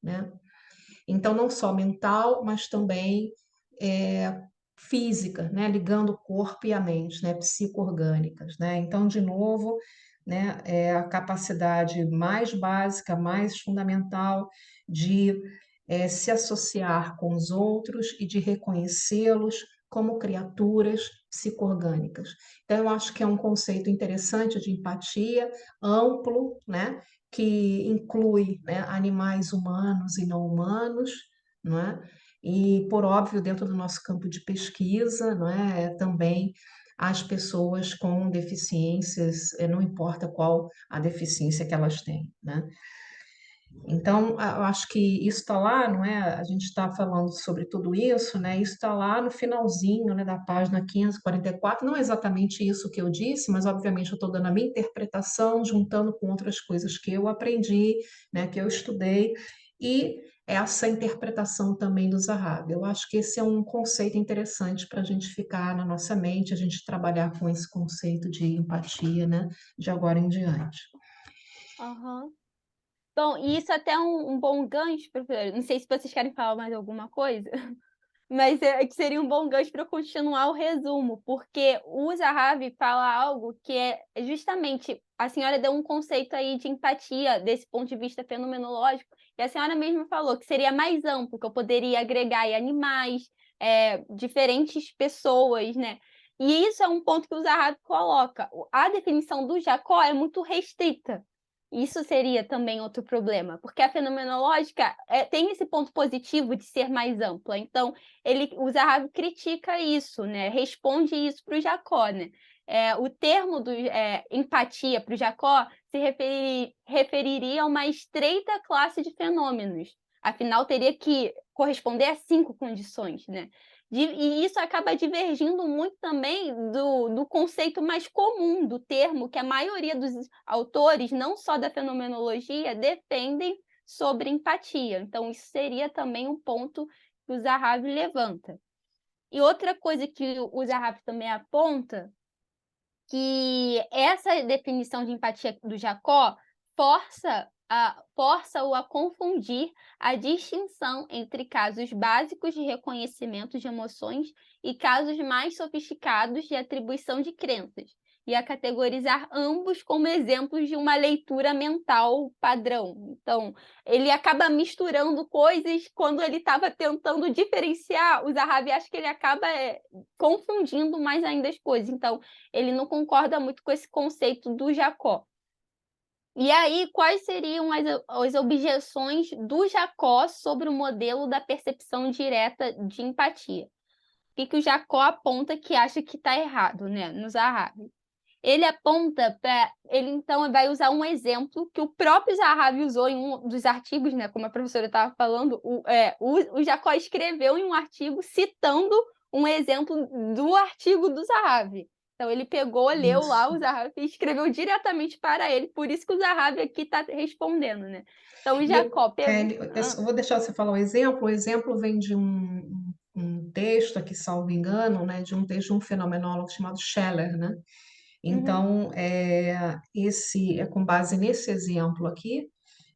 né? Então, não só mental, mas também física, né, ligando o corpo e a mente, né, psico-orgânicas, né? Então, de novo, né, é a capacidade mais básica, mais fundamental de se associar com os outros e de reconhecê-los como criaturas psico-orgânicas. Então, eu acho que é um conceito interessante de empatia, amplo, né, que inclui, né, animais humanos e não humanos, não é? E, por óbvio, dentro do nosso campo de pesquisa, não é, também as pessoas com deficiências, não importa qual a deficiência que elas têm, né? Então, eu acho que isso está lá, não é? A gente está falando sobre tudo isso, né? Isso está lá no finalzinho, né, da página 544. Não é exatamente isso que eu disse, mas obviamente eu estou dando a minha interpretação, juntando com outras coisas que eu aprendi, né, que eu estudei, e essa interpretação também do Zahavi. Eu acho que esse é um conceito interessante para a gente ficar na nossa mente, a gente trabalhar com esse conceito de empatia, né, de agora em diante. Aham. Bom, e isso até é um bom gancho, professor. Não sei se vocês querem falar mais alguma coisa, mas que seria um bom gancho para eu continuar o resumo, porque o Zahavi fala algo que é justamente, a senhora deu um conceito aí de empatia desse ponto de vista fenomenológico, e a senhora mesma falou que seria mais amplo, que eu poderia agregar aí animais, diferentes pessoas, né? E isso é um ponto que o Zahavi coloca. A definição do Jacó é muito restrita. Isso seria também outro problema, porque a fenomenológica tem esse ponto positivo de ser mais ampla. Então, o Zahavi critica isso, né? Responde isso para o Jacó, né? O termo empatia para o Jacó se referiria a uma estreita classe de fenômenos. Afinal, teria que corresponder a 5 condições, né? E isso acaba divergindo muito também do conceito mais comum do termo, que a maioria dos autores, não só da fenomenologia, defendem sobre empatia. Então, isso seria também um ponto que o Zahavi levanta. E outra coisa que o Zahavi também aponta, que essa definição de empatia do Jacó força-o a confundir a distinção entre casos básicos de reconhecimento de emoções e casos mais sofisticados de atribuição de crenças, e a categorizar ambos como exemplos de uma leitura mental padrão. Então, ele acaba misturando coisas quando ele estava tentando diferenciar. O Zahavi, acho que ele acaba confundindo mais ainda as coisas. Então, ele não concorda muito com esse conceito do Jacó. E aí, quais seriam as objeções do Jacó sobre o modelo da percepção direta de empatia? O que o Jacó aponta que acha que está errado, né, no Zahavi? Ele aponta para... Ele, então, vai usar um exemplo que o próprio Zahavi usou em um dos artigos, né, como a professora estava falando, o Jacó escreveu em um artigo citando um exemplo do artigo do Zahavi. Então, ele pegou, leu lá o Zahavi e escreveu diretamente para ele, por isso que o Zahavi aqui está respondendo, né? Então, o Jacó pegou... Eu vou deixar você falar o exemplo vem de um texto aqui, salvo engano, né, de um texto de um fenomenólogo chamado Scheller, né? Uhum, Então, esse é com base nesse exemplo aqui,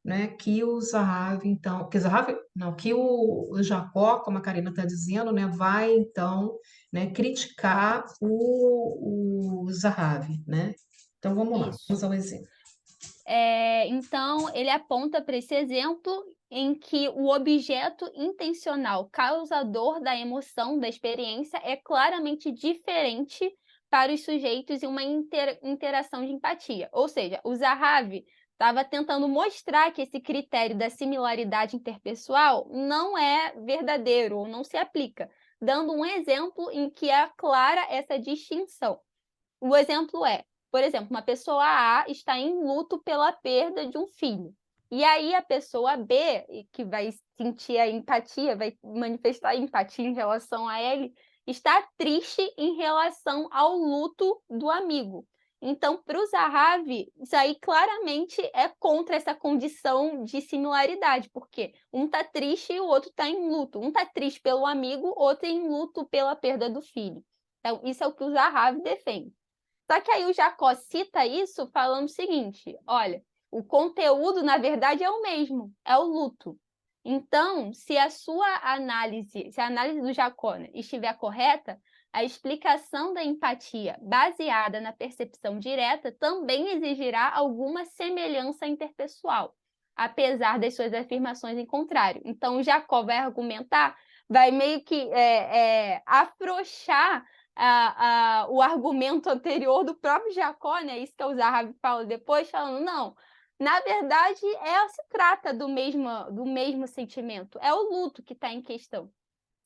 né, que o Zahavi, então, que o Zahavi, não, que o Jacó, como a Karina está dizendo, né, vai então, né, criticar o Zahavi, né? Então, vamos lá, isso. vamos ao exemplo. Então, ele aponta para esse exemplo em que o objeto intencional causador da emoção, da experiência, é claramente diferente para os sujeitos em uma interação de empatia. Ou seja, o Zahavi estava tentando mostrar que esse critério da similaridade interpessoal não é verdadeiro ou não se aplica, dando um exemplo em que é clara essa distinção. O exemplo é, por exemplo, uma pessoa A está em luto pela perda de um filho. E aí a pessoa B, que vai sentir a empatia, vai manifestar a empatia em relação a ele, está triste em relação ao luto do amigo. Então, para o Zahavi, isso aí claramente é contra essa condição de similaridade, porque um está triste e o outro está em luto. Um está triste pelo amigo, outro em luto pela perda do filho. Então, isso é o que o Zahavi defende. Só que aí o Jacó cita isso falando o seguinte: olha, o conteúdo, na verdade, é o mesmo, é o luto. Então, se a análise do Jacó, né, estiver correta, a explicação da empatia baseada na percepção direta também exigirá alguma semelhança interpessoal, apesar das suas afirmações em contrário. Então, o Jacó vai argumentar, vai meio que afrouxar o argumento anterior do próprio Jacó, né? Isso que o Zahav fala depois, falando, não, na verdade, se trata do mesmo sentimento, é o luto que está em questão.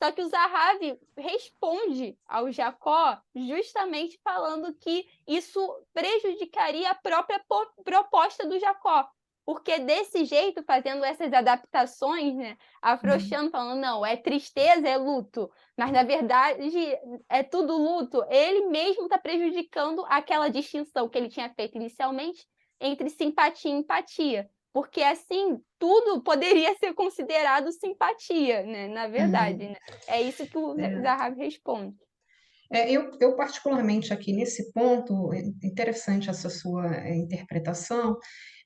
Só que o Zahav responde ao Jacó justamente falando que isso prejudicaria a própria proposta do Jacó. Porque desse jeito, fazendo essas adaptações, né, afrouxando, falando, não, é tristeza, é luto, mas na verdade é tudo luto, ele mesmo está prejudicando aquela distinção que ele tinha feito inicialmente entre simpatia e empatia. Porque assim, tudo poderia ser considerado simpatia, né? Na verdade, né? É isso que o Zahav responde. Eu particularmente aqui nesse ponto, é interessante essa sua interpretação.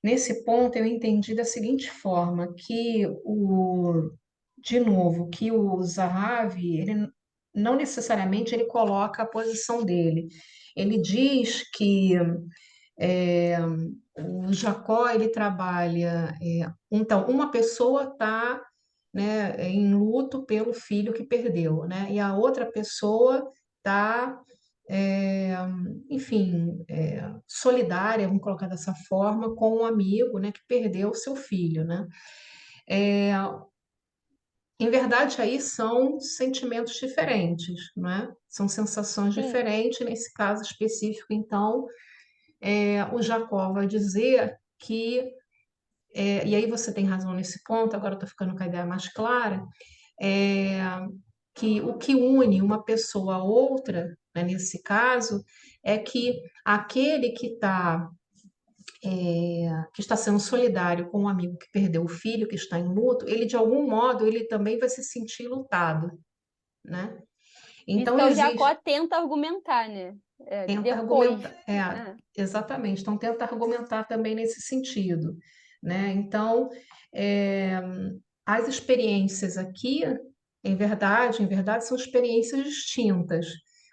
Nesse ponto, eu entendi da seguinte forma, de novo, que o Zahav, ele não necessariamente ele coloca a posição dele. Ele diz que é, o Jacó ele trabalha. Então, uma pessoa está, né, em luto pelo filho que perdeu, né, e a outra pessoa está, enfim, solidária, vamos colocar dessa forma, com um amigo, né, que perdeu o seu filho, né. É, Em verdade, aí são sentimentos diferentes, não é? São sensações Sim. diferentes. Nesse caso específico, então, o Jacó vai dizer que, e aí você tem razão nesse ponto, agora eu estou ficando com a ideia mais clara, é, que o que une uma pessoa a outra, né, nesse caso, é que aquele que está sendo solidário com um amigo que perdeu o filho, que está em luto, ele de algum modo ele também vai se sentir lutado, né? Isso Então que o existe, Jacó tenta argumentar, né? tenta Depois. argumentar, É. exatamente, então tenta argumentar também nesse sentido, né? Então, é, as experiências aqui, em verdade, são experiências distintas,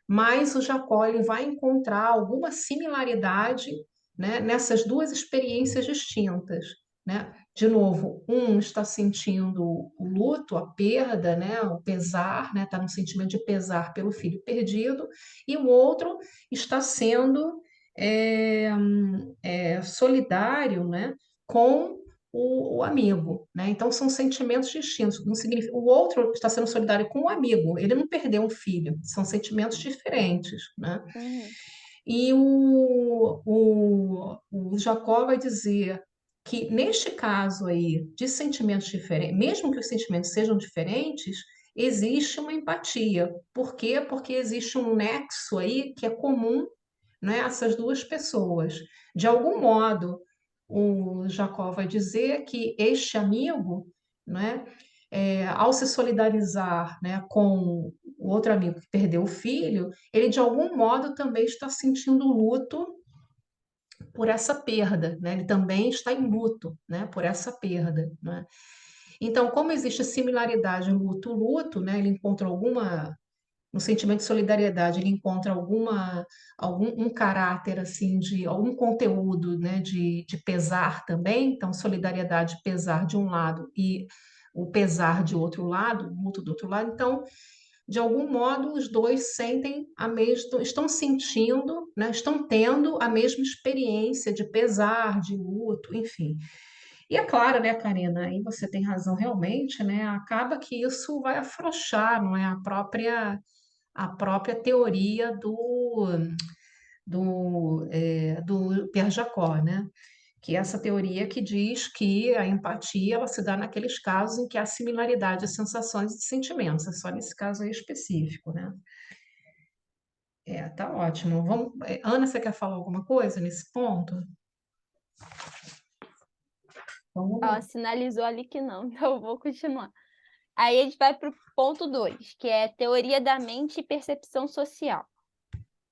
mas o Jacó ele vai encontrar alguma similaridade, né, nessas duas experiências distintas, né? De novo, um está sentindo o luto, a perda, né, o pesar, né, está no sentimento de pesar pelo filho perdido, e o outro está sendo solidário, né, com o amigo, né? Então são sentimentos distintos. Não significa, o outro está sendo solidário com o amigo, ele não perdeu um filho, são sentimentos diferentes, né? Uhum. E o Jacó vai dizer que neste caso aí de sentimentos diferentes, mesmo que os sentimentos sejam diferentes, existe uma empatia. Por quê? Porque existe um nexo aí que é comum, né, essas duas pessoas. De algum modo, o Jacó vai dizer que este amigo, né, ao se solidarizar, né, com o outro amigo que perdeu o filho, ele de algum modo também está sentindo luto por essa perda, né? Ele também está em luto, né, por essa perda, né? Então, como existe similaridade luto-luto, né, ele encontrou alguma no sentimento de solidariedade, ele encontra algum um caráter assim de algum conteúdo, né, de pesar também. Então, solidariedade, pesar de um lado e o pesar de outro lado, o luto do outro lado. Então, de algum modo, os dois sentem a mesma, estão sentindo, né, estão tendo a mesma experiência de pesar, de luto, enfim. E é claro, né, Karina, aí você tem razão realmente, né? Acaba que isso vai afrouxar, não é? A própria teoria do Pierre Jacob, né? Que é essa teoria que diz que a empatia ela se dá naqueles casos em que há similaridade de sensações e de sentimentos, é só nesse caso aí específico, né? Tá ótimo. Ana, você quer falar alguma coisa nesse ponto? Então, vamos Ela lá. sinalizou ali que não, então eu vou continuar. Aí a gente vai para o ponto 2, que é teoria da mente e percepção social.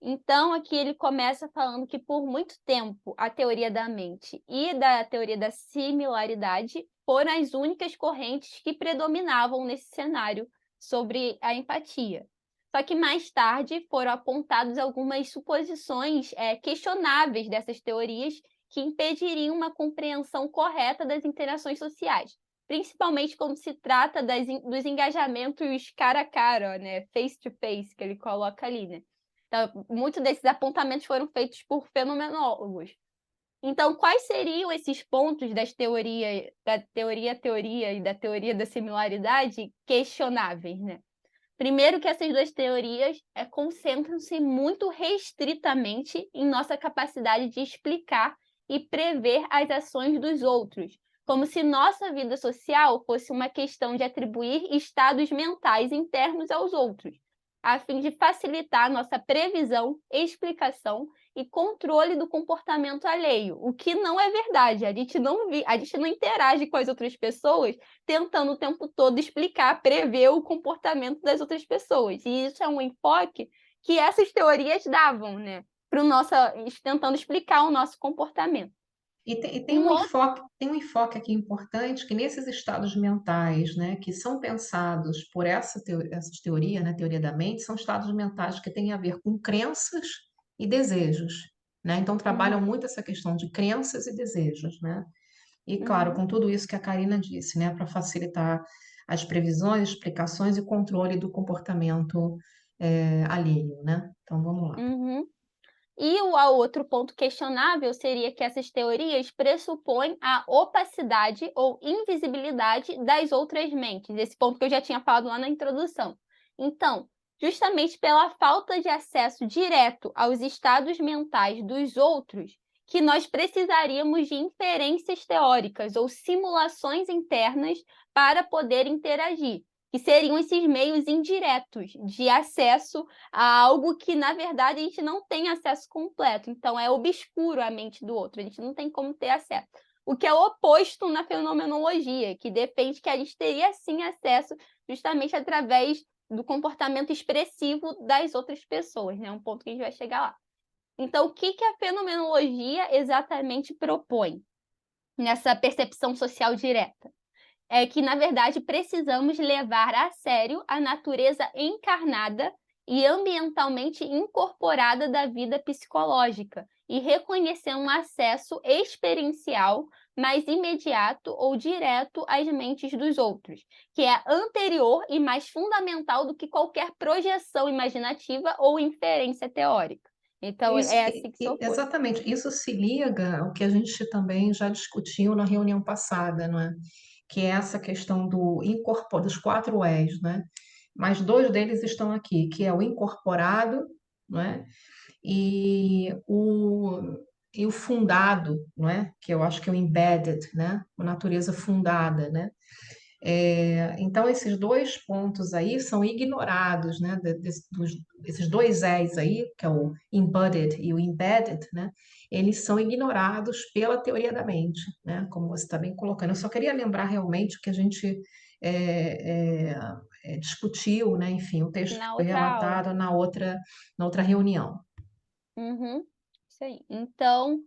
Então, aqui ele começa falando que por muito tempo a teoria da mente e da teoria da similaridade foram as únicas correntes que predominavam nesse cenário sobre a empatia. Só que mais tarde foram apontadas algumas suposições questionáveis dessas teorias que impediriam uma compreensão correta das interações sociais, principalmente quando se trata dos engajamentos cara a cara, né, face to face, que ele coloca ali, né? Então, muitos desses apontamentos foram feitos por fenomenólogos. Então, quais seriam esses pontos da teoria e da teoria da similaridade questionáveis, né? Primeiro que essas duas teorias concentram-se muito restritamente em nossa capacidade de explicar e prever as ações dos outros, como se nossa vida social fosse uma questão de atribuir estados mentais internos aos outros, a fim de facilitar nossa previsão, explicação e controle do comportamento alheio, o que não é verdade. A gente não interage com as outras pessoas tentando o tempo todo explicar, prever o comportamento das outras pessoas. E isso é um enfoque que essas teorias davam, né? Tentando explicar o nosso comportamento. Tem tem um enfoque aqui importante que nesses estados mentais, né, que são pensados por essas teorias, né, teoria da mente, são estados mentais que têm a ver com crenças e desejos, né? Então trabalham muito essa questão de crenças e desejos, né? E claro, com tudo isso que a Karina disse, né, para facilitar as previsões, explicações e controle do comportamento alheio, né? Então vamos lá. E o outro ponto questionável seria que essas teorias pressupõem a opacidade ou invisibilidade das outras mentes, esse ponto que eu já tinha falado lá na introdução. Então, justamente pela falta de acesso direto aos estados mentais dos outros, que nós precisaríamos de inferências teóricas ou simulações internas para poder interagir, que seriam esses meios indiretos de acesso a algo que, na verdade, a gente não tem acesso completo. Então, é obscuro a mente do outro, a gente não tem como ter acesso. O que é o oposto na fenomenologia, que defende que a gente teria, sim, acesso justamente através do comportamento expressivo das outras pessoas, né? Um ponto que a gente vai chegar lá. Então, o que a fenomenologia exatamente propõe nessa percepção social direta? É que, na verdade, precisamos levar a sério a natureza encarnada e ambientalmente incorporada da vida psicológica e reconhecer um acesso experiencial mais imediato ou direto às mentes dos outros, que é anterior e mais fundamental do que qualquer projeção imaginativa ou inferência teórica. Então, é assim que se opõe. Exatamente, isso se liga ao que a gente também já discutiu na reunião passada, não é? Que é essa questão dos 4 E's, né? Mas 2 deles estão aqui, que é o incorporado, não é? E o fundado, não é? Que eu acho que é o embedded, né? A natureza fundada, né? Então, esses 2 pontos aí são ignorados, né? Esses 2 E's aí, que é o embodied e o embedded, né? Eles são ignorados pela teoria da mente, né? Como você está bem colocando. Eu só queria lembrar realmente que a gente discutiu, né? Enfim, o texto Na foi outra aula. relatado na outra reunião. Isso aí. Então,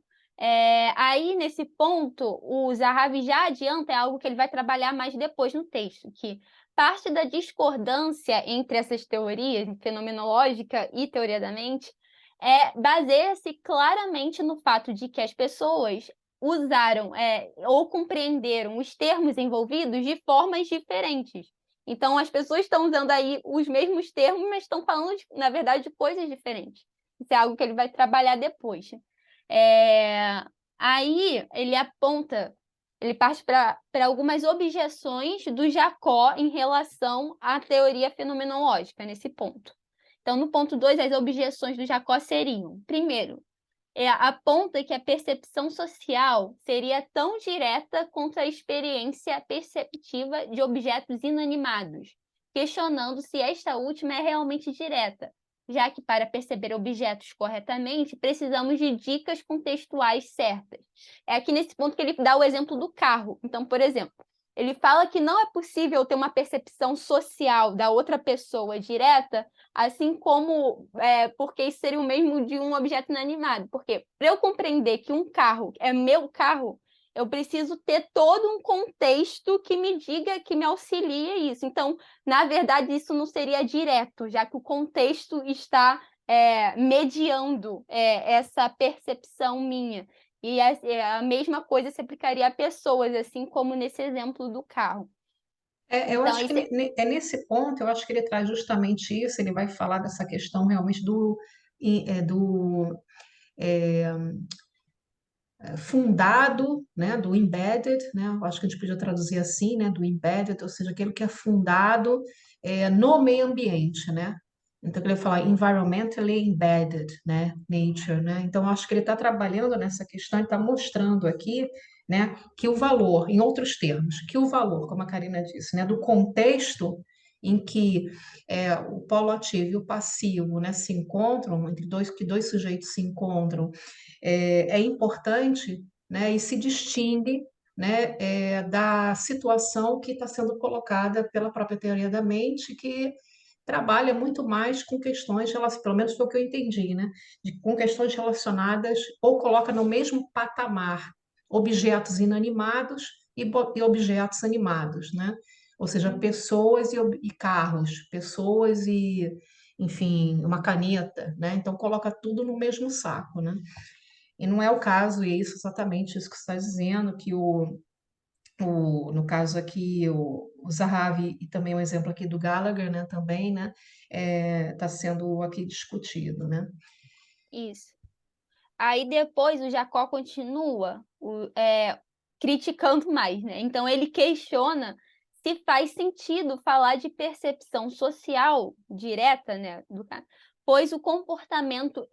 aí nesse ponto, o Zahavi já adianta, é algo que ele vai trabalhar mais depois no texto, que parte da discordância entre essas teorias, fenomenológica e teoria da mente, baseia-se claramente no fato de que as pessoas usaram ou compreenderam os termos envolvidos de formas diferentes. Então, as pessoas estão usando aí os mesmos termos, mas estão falando, na verdade, de coisas diferentes. Isso é algo que ele vai trabalhar depois. Aí ele parte para algumas objeções do Jacó em relação à teoria fenomenológica, nesse ponto. Então, no ponto 2, as objeções do Jacó seriam: primeiro, aponta que a percepção social seria tão direta quanto a experiência perceptiva de objetos inanimados, questionando se esta última é realmente direta, já que para perceber objetos corretamente, precisamos de dicas contextuais certas. É aqui nesse ponto que ele dá o exemplo do carro. Então, por exemplo, ele fala que não é possível ter uma percepção social da outra pessoa direta, assim como, porque isso seria o mesmo de um objeto inanimado. Porque para eu compreender que um carro é meu carro, eu preciso ter todo um contexto que me diga, que me auxilie isso. Então, na verdade, isso não seria direto, já que o contexto está mediando essa percepção minha. E a mesma coisa se aplicaria a pessoas, assim como nesse exemplo do carro. Eu Então, acho que nesse ponto, eu acho que ele traz justamente isso, ele vai falar dessa questão realmente do é, fundado, né, do embedded, né, eu acho que a gente podia traduzir assim, né, do embedded, ou seja, aquilo que é fundado no meio ambiente, né? Então, ele fala environmentally embedded, né, nature, né? Então, eu acho que ele está trabalhando nessa questão e está mostrando aqui, né, que o valor, em outros termos, que o valor, como a Karina disse, né, do contexto em que o polo ativo e o passivo, né, se encontram, entre dois sujeitos se encontram, é importante, né, e se distingue, né, da situação que está sendo colocada pela própria teoria da mente, que trabalha muito mais com questões, pelo menos foi o que eu entendi, né, com questões relacionadas, ou coloca no mesmo patamar objetos inanimados e objetos animados, né? Ou seja, pessoas e carros, pessoas e, enfim, uma caneta, né? Então coloca tudo no mesmo saco, né? E não é o caso, e é isso exatamente isso que você está dizendo, que no caso aqui, o Zahavi, e também o exemplo aqui do Gallagher, né, também, né, está sendo aqui discutido, né? isso. Aí depois o Jacó continua criticando mais, né? Então ele questiona se faz sentido falar de percepção social direta, né, do cara, pois o comportamento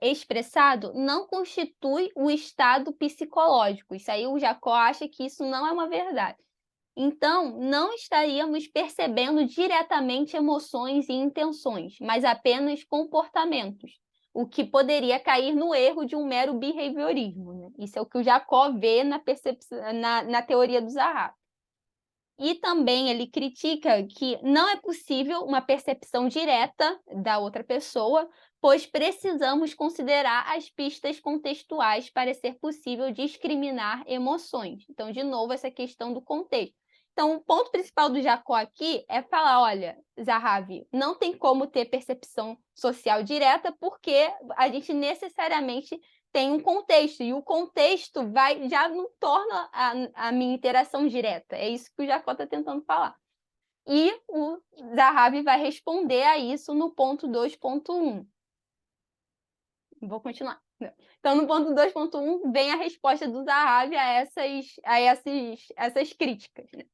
expressado não constitui o estado psicológico. Isso aí o Jacó acha que isso não é uma verdade. Então, não estaríamos percebendo diretamente emoções e intenções, mas apenas comportamentos, o que poderia cair no erro de um mero behaviorismo, né? Isso é o que o Jacó vê na teoria do Zahavi. E também ele critica que não é possível uma percepção direta da outra pessoa, pois precisamos considerar as pistas contextuais para ser possível discriminar emoções. Então, de novo, essa questão do contexto. Então, o ponto principal do Jacó aqui é falar, olha, Zahavi, não tem como ter percepção social direta porque a gente necessariamente tem um contexto, e o contexto já não torna a minha interação direta. É isso que o Jacó está tentando falar. E o Zahavi vai responder a isso no ponto 2.1. Vou continuar. Então, no ponto 2.1, vem a resposta do Zahavi a essas críticas, né?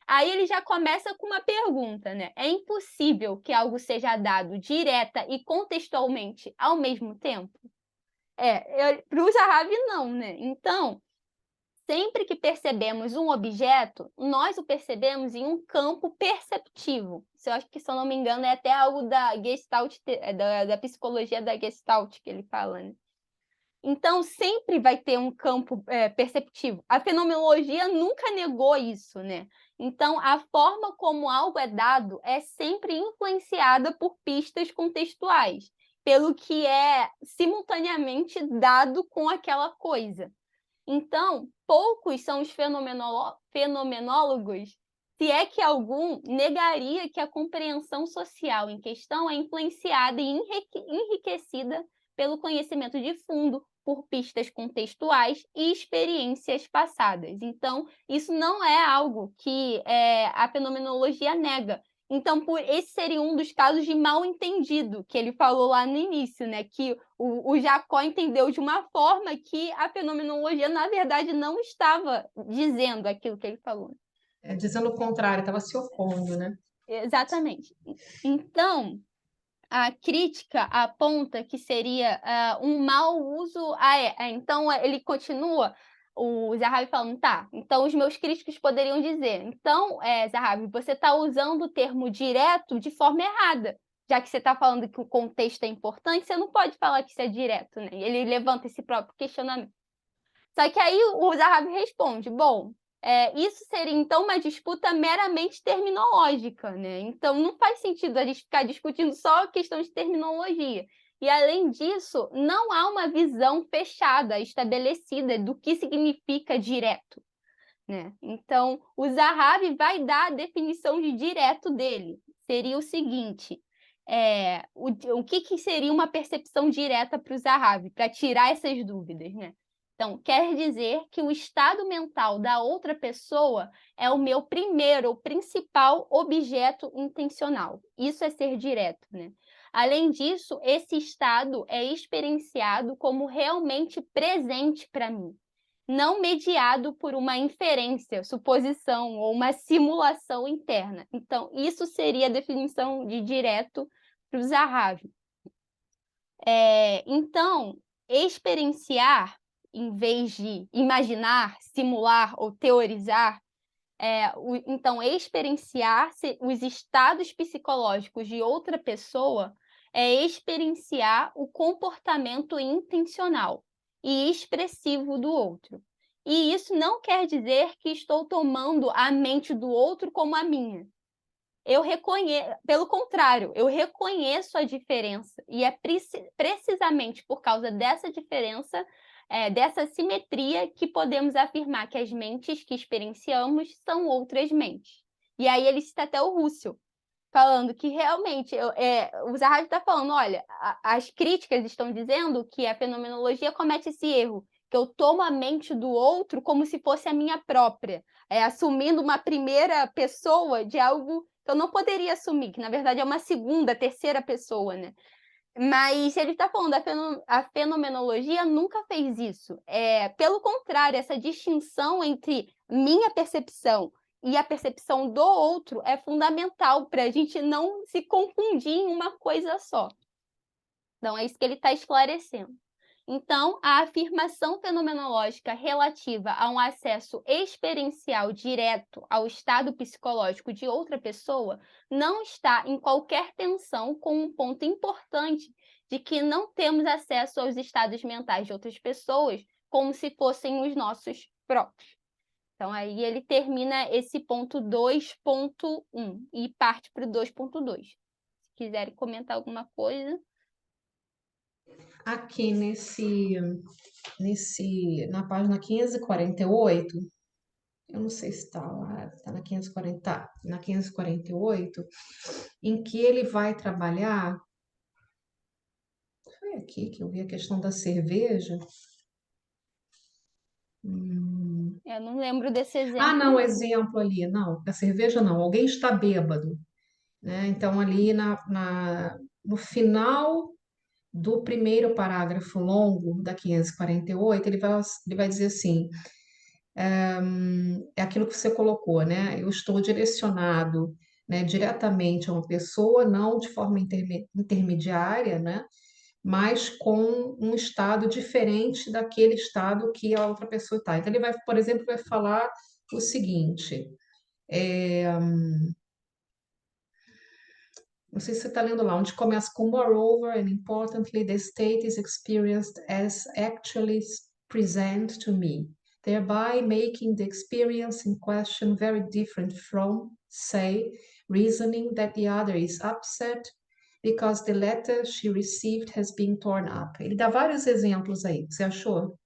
Aí ele já começa com uma pergunta, né? É impossível que algo seja dado direta e contextualmente ao mesmo tempo? Para o Zahavi, não, né? Então, sempre que percebemos um objeto, nós o percebemos em um campo perceptivo. Isso eu acho que, se eu não me engano, é até algo da Gestalt, da psicologia da Gestalt que ele fala, né? Então, sempre vai ter um campo perceptivo. A fenomenologia nunca negou isso, né? Então, a forma como algo é dado é sempre influenciada por pistas contextuais, pelo que é simultaneamente dado com aquela coisa. Então, poucos são os fenomenólogos, se é que algum negaria que a compreensão social em questão é influenciada e enriquecida pelo conhecimento de fundo, por pistas contextuais e experiências passadas. Então, isso não é algo que a fenomenologia nega. Então, esse seria um dos casos de mal entendido que ele falou lá no início, né? Que o Jacó entendeu de uma forma que a fenomenologia, na verdade, não estava dizendo aquilo que ele falou. Dizendo o contrário, estava se opondo, né? Exatamente. Então, a crítica aponta que seria um mau uso. Então, ele continua, o Zahavi falando, tá, então os meus críticos poderiam dizer, então, Zahavi, você está usando o termo direto de forma errada, já que você está falando que o contexto é importante, você não pode falar que isso é direto, né? Ele levanta esse próprio questionamento. Só que aí o Zahavi responde, bom, isso seria então uma disputa meramente terminológica, né? Então não faz sentido a gente ficar discutindo só a questão de terminologia. E, além disso, não há uma visão fechada, estabelecida do que significa direto, né? Então, o Zahavi vai dar a definição de direto dele. Seria o seguinte, o que seria uma percepção direta para o Zahavi, para tirar essas dúvidas, né? Então, quer dizer que o estado mental da outra pessoa é o meu primeiro ou principal objeto intencional. Isso é ser direto, né? Além disso, esse estado é experienciado como realmente presente para mim, não mediado por uma inferência, suposição ou uma simulação interna. Então, isso seria a definição de direto para o Zahavi. Então, experienciar, em vez de imaginar, simular ou teorizar, então, experienciar os estados psicológicos de outra pessoa é experienciar o comportamento intencional e expressivo do outro. E isso não quer dizer que estou tomando a mente do outro como a minha. Pelo contrário, eu reconheço a diferença, e é precisamente por causa dessa diferença, dessa simetria, que podemos afirmar que as mentes que experienciamos são outras mentes. E aí ele cita até o Husserl, falando que realmente, o Zahavi está falando, olha, as críticas estão dizendo que a fenomenologia comete esse erro, que eu tomo a mente do outro como se fosse a minha própria, assumindo uma primeira pessoa de algo que eu não poderia assumir, que na verdade é uma segunda, terceira pessoa, né? Mas ele está falando, a fenomenologia nunca fez isso. Pelo contrário, essa distinção entre minha percepção e a percepção do outro é fundamental para a gente não se confundir em uma coisa só. Então, é isso que ele está esclarecendo. Então, a afirmação fenomenológica relativa a um acesso experiencial direto ao estado psicológico de outra pessoa não está em qualquer tensão com um ponto importante de que não temos acesso aos estados mentais de outras pessoas como se fossem os nossos próprios. Então, aí ele termina esse ponto 2.1 e parte para o 2.2. Se quiserem comentar alguma coisa. Aqui na página 548, eu não sei se está lá, está na 540, tá, na 548, em que ele vai trabalhar. Foi aqui que eu vi a questão da cerveja. Eu não lembro desse exemplo. Ah, não, exemplo ali, não, a cerveja não, alguém está bêbado, né? Então, ali no final do primeiro parágrafo longo da 548, ele vai dizer assim: é aquilo que você colocou, né? Eu estou direcionado, né, diretamente a uma pessoa, não de forma intermediária, né? Mas com um estado diferente daquele estado que a outra pessoa está. Então, ele vai, por exemplo, vai falar o seguinte. Não sei se você está lendo lá, onde começa com moreover and importantly, the state is experienced as actually present to me, thereby making the experience in question very different from, say, reasoning that the other is upset because the letter she received has been torn up. Ele dá vários exemplos aí, você achou?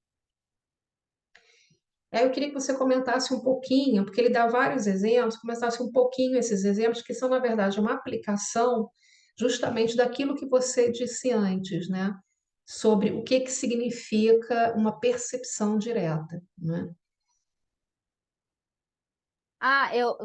Aí eu queria que você comentasse um pouquinho, porque ele dá vários exemplos, comentasse um pouquinho esses exemplos, que são, na verdade, uma aplicação justamente daquilo que você disse antes, né? Sobre o que significa uma percepção direta, né?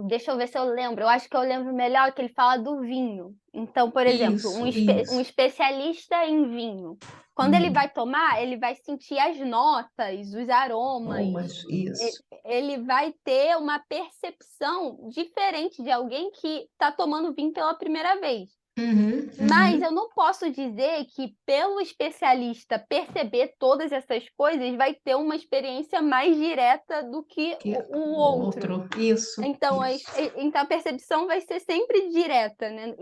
Deixa eu ver se eu lembro. Eu acho que eu lembro melhor que ele fala do vinho. Então, por exemplo, um Isso. especialista em vinho, quando ele vai tomar, ele vai sentir as notas, os aromas. Isso. Ele vai ter uma percepção diferente de alguém que está tomando vinho pela primeira vez. Mas eu não posso dizer que, pelo especialista perceber todas essas coisas, vai ter uma experiência mais direta do que o outro. Isso. Então, então, a percepção vai ser sempre direta, né?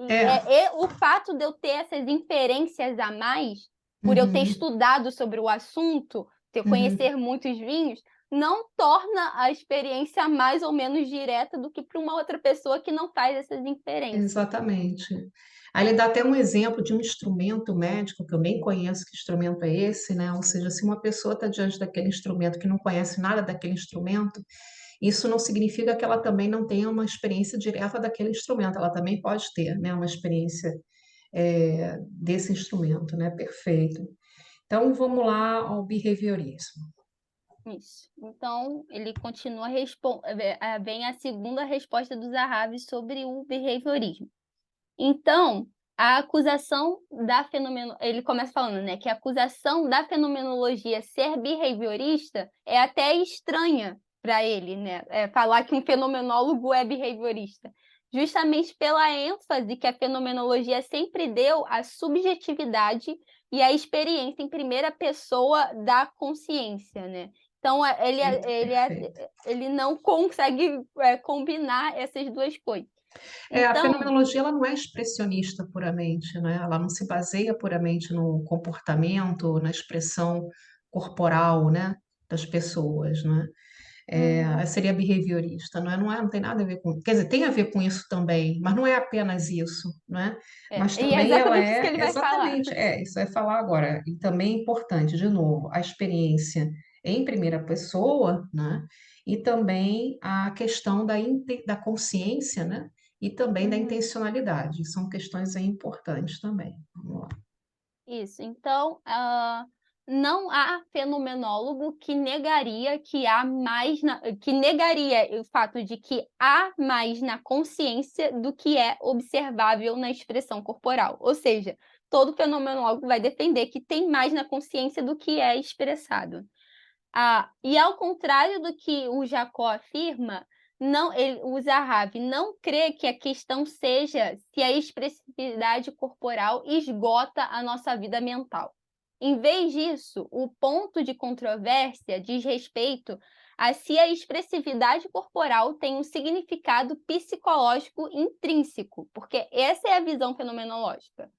O fato de eu ter essas inferências a mais, por eu ter estudado sobre o assunto, conhecer muitos vinhos, não torna a experiência mais ou menos direta do que para uma outra pessoa que não faz essas inferências. Exatamente. Aí ele dá até um exemplo de um instrumento médico, que eu nem conheço que instrumento é esse, né? Ou seja, se uma pessoa está diante daquele instrumento que não conhece nada daquele instrumento, isso não significa que ela também não tenha uma experiência direta daquele instrumento, ela também pode ter, né, uma experiência desse instrumento, né? Perfeito. Então, vamos lá ao behaviorismo. Isso. Então, ele continua, vem a segunda resposta do Zahavi sobre o behaviorismo. Então, a acusação da ele começa falando, né, que a acusação da fenomenologia ser behaviorista é até estranha para ele, né, falar que um fenomenólogo é behaviorista, justamente pela ênfase que a fenomenologia sempre deu à subjetividade e à experiência em primeira pessoa da consciência, né? Então, Perfeito. ele não consegue combinar essas duas coisas. A Então, fenomenologia ela não é expressionista puramente, né? Ela não se baseia puramente no comportamento, na expressão corporal, né, das pessoas, né? Seria behaviorista, não tem nada a ver com, quer dizer, tem a ver com isso também, mas não é apenas isso, né? Mas e é também ela exatamente isso que ele vai falar. exatamente, isso vai falar agora, e também é importante, de novo, a experiência em primeira pessoa, né? E também a questão da consciência, né? E também da intencionalidade, são questões aí importantes também. Vamos lá. Isso. Então, não há fenomenólogo que negaria que há mais que negaria o fato de que há mais na consciência do que é observável na expressão corporal. Ou seja, todo fenomenólogo vai defender que tem mais na consciência do que é expressado. E ao contrário do que o Jacó afirma, o Zahavi não crê que a questão seja se a expressividade corporal esgota a nossa vida mental. Em vez disso, o ponto de controvérsia diz respeito a se a expressividade corporal tem um significado psicológico intrínseco, porque essa é a visão fenomenológica,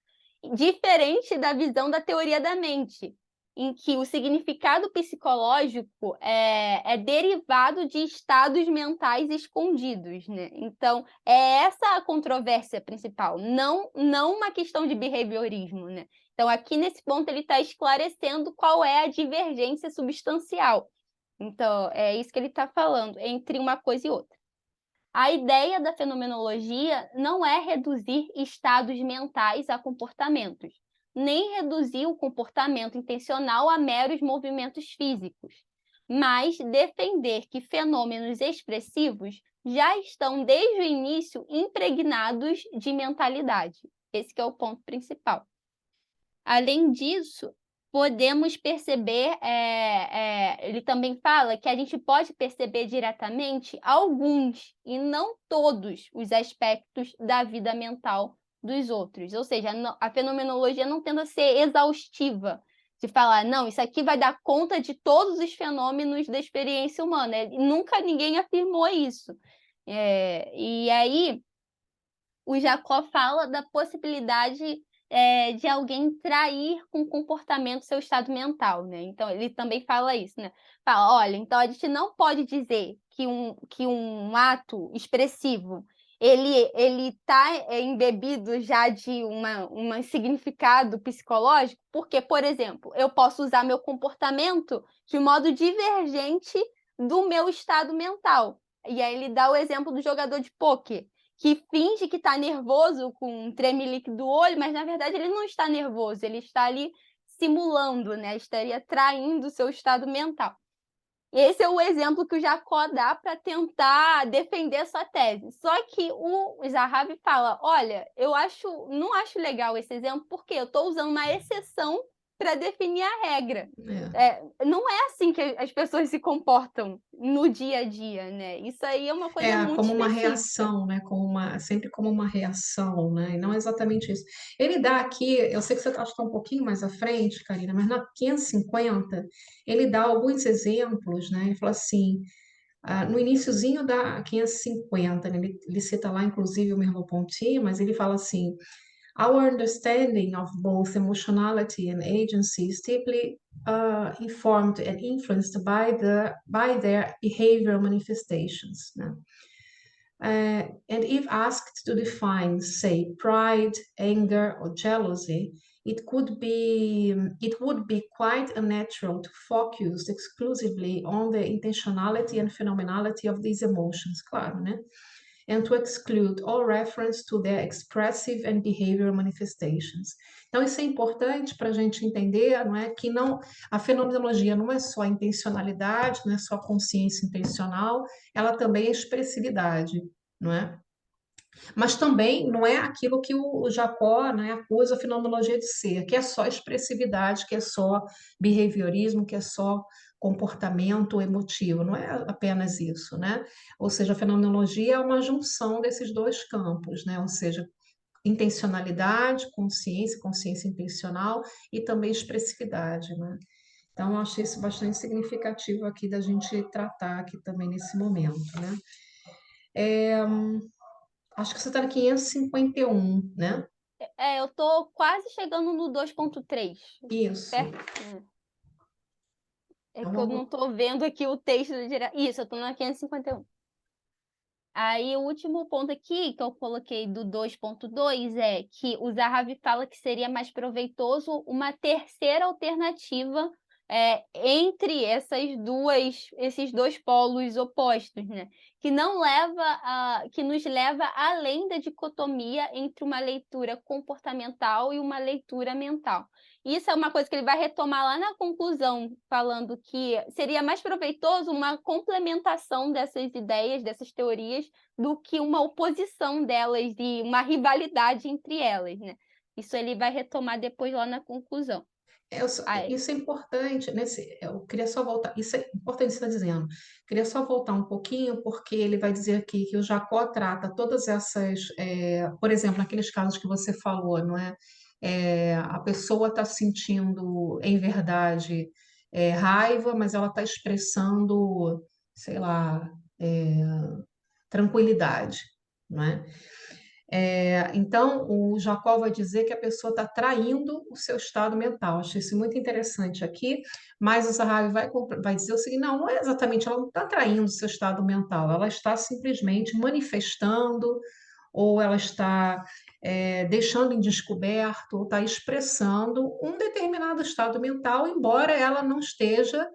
diferente da visão da teoria da mente, em que o significado psicológico é derivado de estados mentais escondidos, né? Então, é essa a controvérsia principal, não uma questão de behaviorismo, né? Então, aqui nesse ponto, ele está esclarecendo qual é a divergência substancial. Então, é isso que ele está falando, entre uma coisa e outra. A ideia da fenomenologia não é reduzir estados mentais a comportamentos, nem reduzir o comportamento intencional a meros movimentos físicos, mas defender que fenômenos expressivos já estão desde o início impregnados de mentalidade. Esse que é o ponto principal. Além disso, podemos perceber, ele também fala que a gente pode perceber diretamente alguns e não todos os aspectos da vida mental dos outros. Ou seja, a fenomenologia não tende a ser exaustiva, de falar, não, isso aqui vai dar conta de todos os fenômenos da experiência humana. Nunca ninguém afirmou isso. E aí, o Jacó fala da possibilidade de alguém trair com o comportamento seu estado mental, né? Então, ele também fala isso, né? Fala, olha, então a gente não pode dizer que um ato expressivo ele está embebido já de um significado psicológico, porque, por exemplo, eu posso usar meu comportamento de modo divergente do meu estado mental. E aí ele dá o exemplo do jogador de pôquer, que finge que está nervoso com um tremelique do olho, mas na verdade ele não está nervoso, ele está ali simulando, né? Estaria traindo o seu estado mental. Esse é o exemplo que o Jacó dá para tentar defender a sua tese. Só que o Zahavi fala, olha, não acho legal esse exemplo, porque eu estou usando uma exceção para definir a regra. Não é assim que as pessoas se comportam no dia a dia, né? Isso aí é uma coisa muito Como uma específica. reação, né? Sempre como uma reação, né? E não exatamente isso. Ele dá aqui, eu sei que você está um pouquinho mais à frente, Karina, mas na 550, ele dá alguns exemplos, né? Ele fala assim, no iniciozinho da 550, né? Ele cita lá, inclusive, o Merleau-Ponty, mas ele fala assim, Our understanding of both emotionality and agency is deeply informed and influenced by their behavioral manifestations, né? And if asked to define, say, pride, anger, or jealousy, it would be quite unnatural to focus exclusively on the intentionality and phenomenality of these emotions, claro, né? And to exclude all reference to their expressive and behavioral manifestations. Então, isso é importante para a gente entender, não é, que não, a fenomenologia não é só intencionalidade, não é só consciência intencional, ela também é expressividade, não é? Mas também não é aquilo que o Jacó, né, acusa a fenomenologia de ser, que é só expressividade, que é só behaviorismo, que é só comportamento emotivo, não é apenas isso, né? Ou seja, a fenomenologia é uma junção desses dois campos, né? Ou seja, intencionalidade, consciência, consciência intencional e também expressividade, né? Então, eu achei isso bastante significativo aqui da gente tratar aqui também nesse momento, né? Acho que você está no 551, né? Eu tô quase chegando no 2.3, Isso. certo? É Então, que eu não tô vendo aqui o texto direto. Isso, eu tô na 551. Aí, o último ponto aqui que eu coloquei do 2.2 é que o Zahavi fala que seria mais proveitoso uma terceira alternativa entre esses dois polos opostos, né? Que nos leva além da dicotomia entre uma leitura comportamental e uma leitura mental. Isso é uma coisa que ele vai retomar lá na conclusão, falando que seria mais proveitoso uma complementação dessas ideias, dessas teorias, do que uma oposição delas e uma rivalidade entre elas, né? Isso ele vai retomar depois lá na conclusão. Isso é importante, eu queria só voltar, isso é importante você está dizendo, queria só voltar um pouquinho, porque ele vai dizer aqui que o Jacó trata todas essas, por exemplo, naqueles casos que você falou, não é? A pessoa está sentindo, em verdade, raiva, mas ela está expressando, sei lá, tranquilidade, não é? Então, o Jacó vai dizer que a pessoa está traindo o seu estado mental. Achei isso muito interessante aqui, mas o Zahavi vai dizer o seguinte: não é exatamente, ela não está traindo o seu estado mental, ela está simplesmente manifestando, ou ela está deixando em descoberto, ou está expressando um determinado estado mental, embora ela não esteja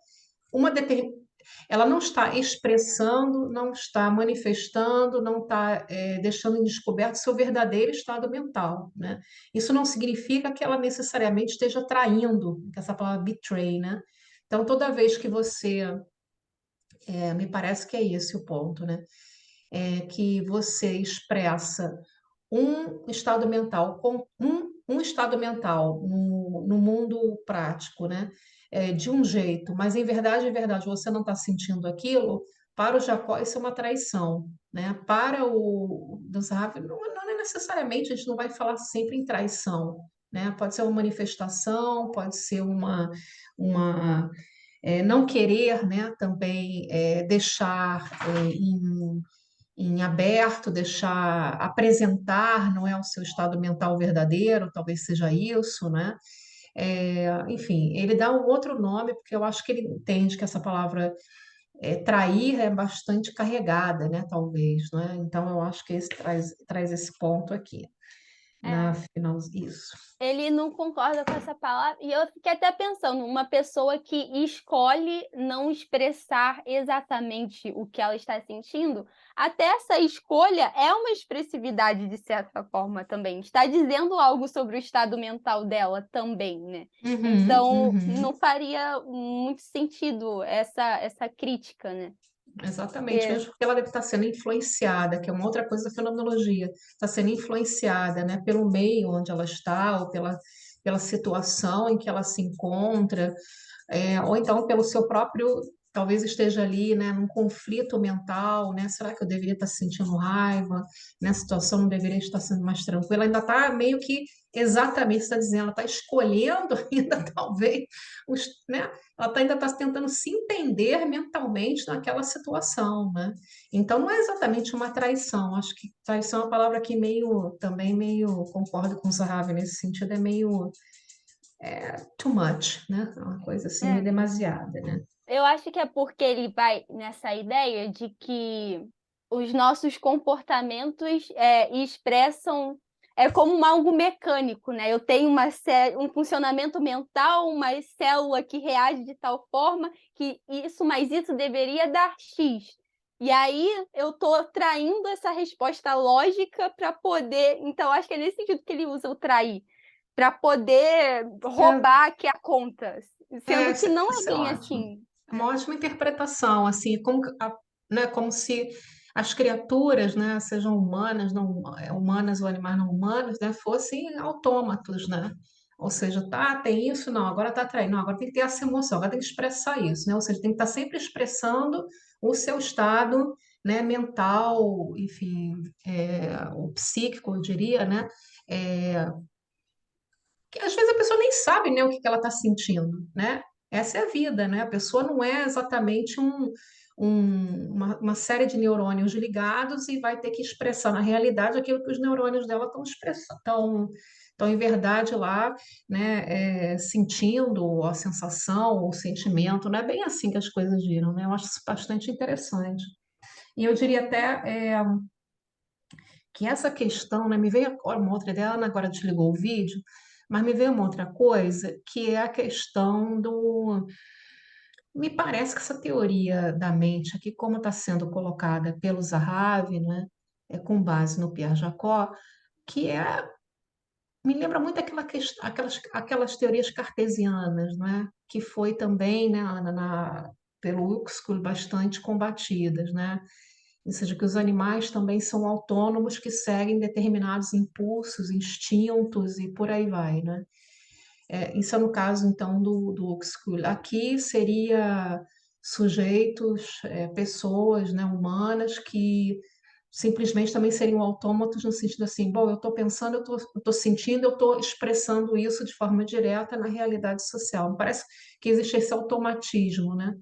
ela não está expressando, não está manifestando, não está deixando em descoberto seu verdadeiro estado mental, né? Isso não significa que ela necessariamente esteja traindo, que essa palavra betray, né? Então, toda vez que você, me parece que é esse o ponto, né? Que você expressa um estado mental com um estado mental no mundo prático, né? De um jeito, mas em verdade, você não está sentindo aquilo, para o Jacó isso é uma traição, né? Para o Zahavi, não é necessariamente, a gente não vai falar sempre em traição, né? Pode ser uma manifestação, pode ser não querer, né? Também deixar em aberto, deixar apresentar, não é o seu estado mental verdadeiro, talvez seja isso, né? Enfim, ele dá um outro nome, porque eu acho que ele entende que essa palavra trair é bastante carregada, né? Talvez, né? Então eu acho que esse traz esse ponto aqui. Na final, isso. Ele não concorda com essa palavra, e eu fiquei até pensando, uma pessoa que escolhe não expressar exatamente o que ela está sentindo, até essa escolha é uma expressividade de certa forma também, está dizendo algo sobre o estado mental dela também, né? Então, não faria muito sentido essa crítica, né? Exatamente, mesmo porque ela deve estar sendo influenciada, que é uma outra coisa da fenomenologia, está sendo influenciada, né, pelo meio onde ela está, ou pela situação em que ela se encontra, ou então pelo seu próprio talvez esteja ali, né, num conflito mental, né? Será que eu deveria estar sentindo raiva? Nessa situação não deveria estar sendo mais tranquila? Ainda está meio que exatamente está dizendo, ela está escolhendo ainda talvez, né? Ainda está tentando se entender mentalmente naquela situação, né? Então não é exatamente uma traição. Acho que traição é uma palavra que também meio concordo com o Zahavi nesse sentido, é meio too much, né? É uma coisa assim meio É. demasiada, né? Eu acho que é porque ele vai nessa ideia de que os nossos comportamentos expressam como algo mecânico, né? Eu tenho um funcionamento mental, uma célula que reage de tal forma que isso mais isso deveria dar X. E aí eu estou traindo essa resposta lógica para poder. Então, acho que é nesse sentido que ele usa o trair, para poder roubar aqui a conta, sendo que não é Isso é bem ótimo. assim. É uma ótima interpretação, assim, né, como se as criaturas, né, sejam humanas, não humanas ou animais não humanos, né, fossem autômatos, né? Ou seja, tá, tem isso, não, agora tá traindo, não, agora tem que ter essa emoção, agora tem que expressar isso, né? Ou seja, tem que estar sempre expressando o seu estado, né, mental, enfim, o psíquico, eu diria, né? É, que às vezes a pessoa nem sabe, né, o que que ela está sentindo, né? Essa é a vida, né? A pessoa não é exatamente uma série de neurônios ligados e vai ter que expressar na realidade aquilo que os neurônios dela estão expressando, estão em verdade lá, né, sentindo a sensação, o sentimento. Não é bem assim que as coisas giram, né? Eu acho isso bastante interessante. E eu diria até que essa questão, né, me veio agora uma outra ideia, a Ana agora desligou o vídeo, mas me veio uma outra coisa, que é a questão do. Me parece que essa teoria da mente aqui, como está sendo colocada pelo Zahavi, né, com base no Pierre Jacob, que me lembra muito aquelas teorias cartesianas, né, que foi também, né, Ana, pelo Huxley bastante combatidas, né? Ou seja, que os animais também são autônomos que seguem determinados impulsos, instintos e por aí vai, né? Isso é no caso, então, do Huxley. Aqui seria sujeitos, pessoas, né, humanas que simplesmente também seriam autômatos no sentido assim, bom, eu estou pensando, eu estou sentindo, eu estou expressando isso de forma direta na realidade social. Me parece que existe esse automatismo, né?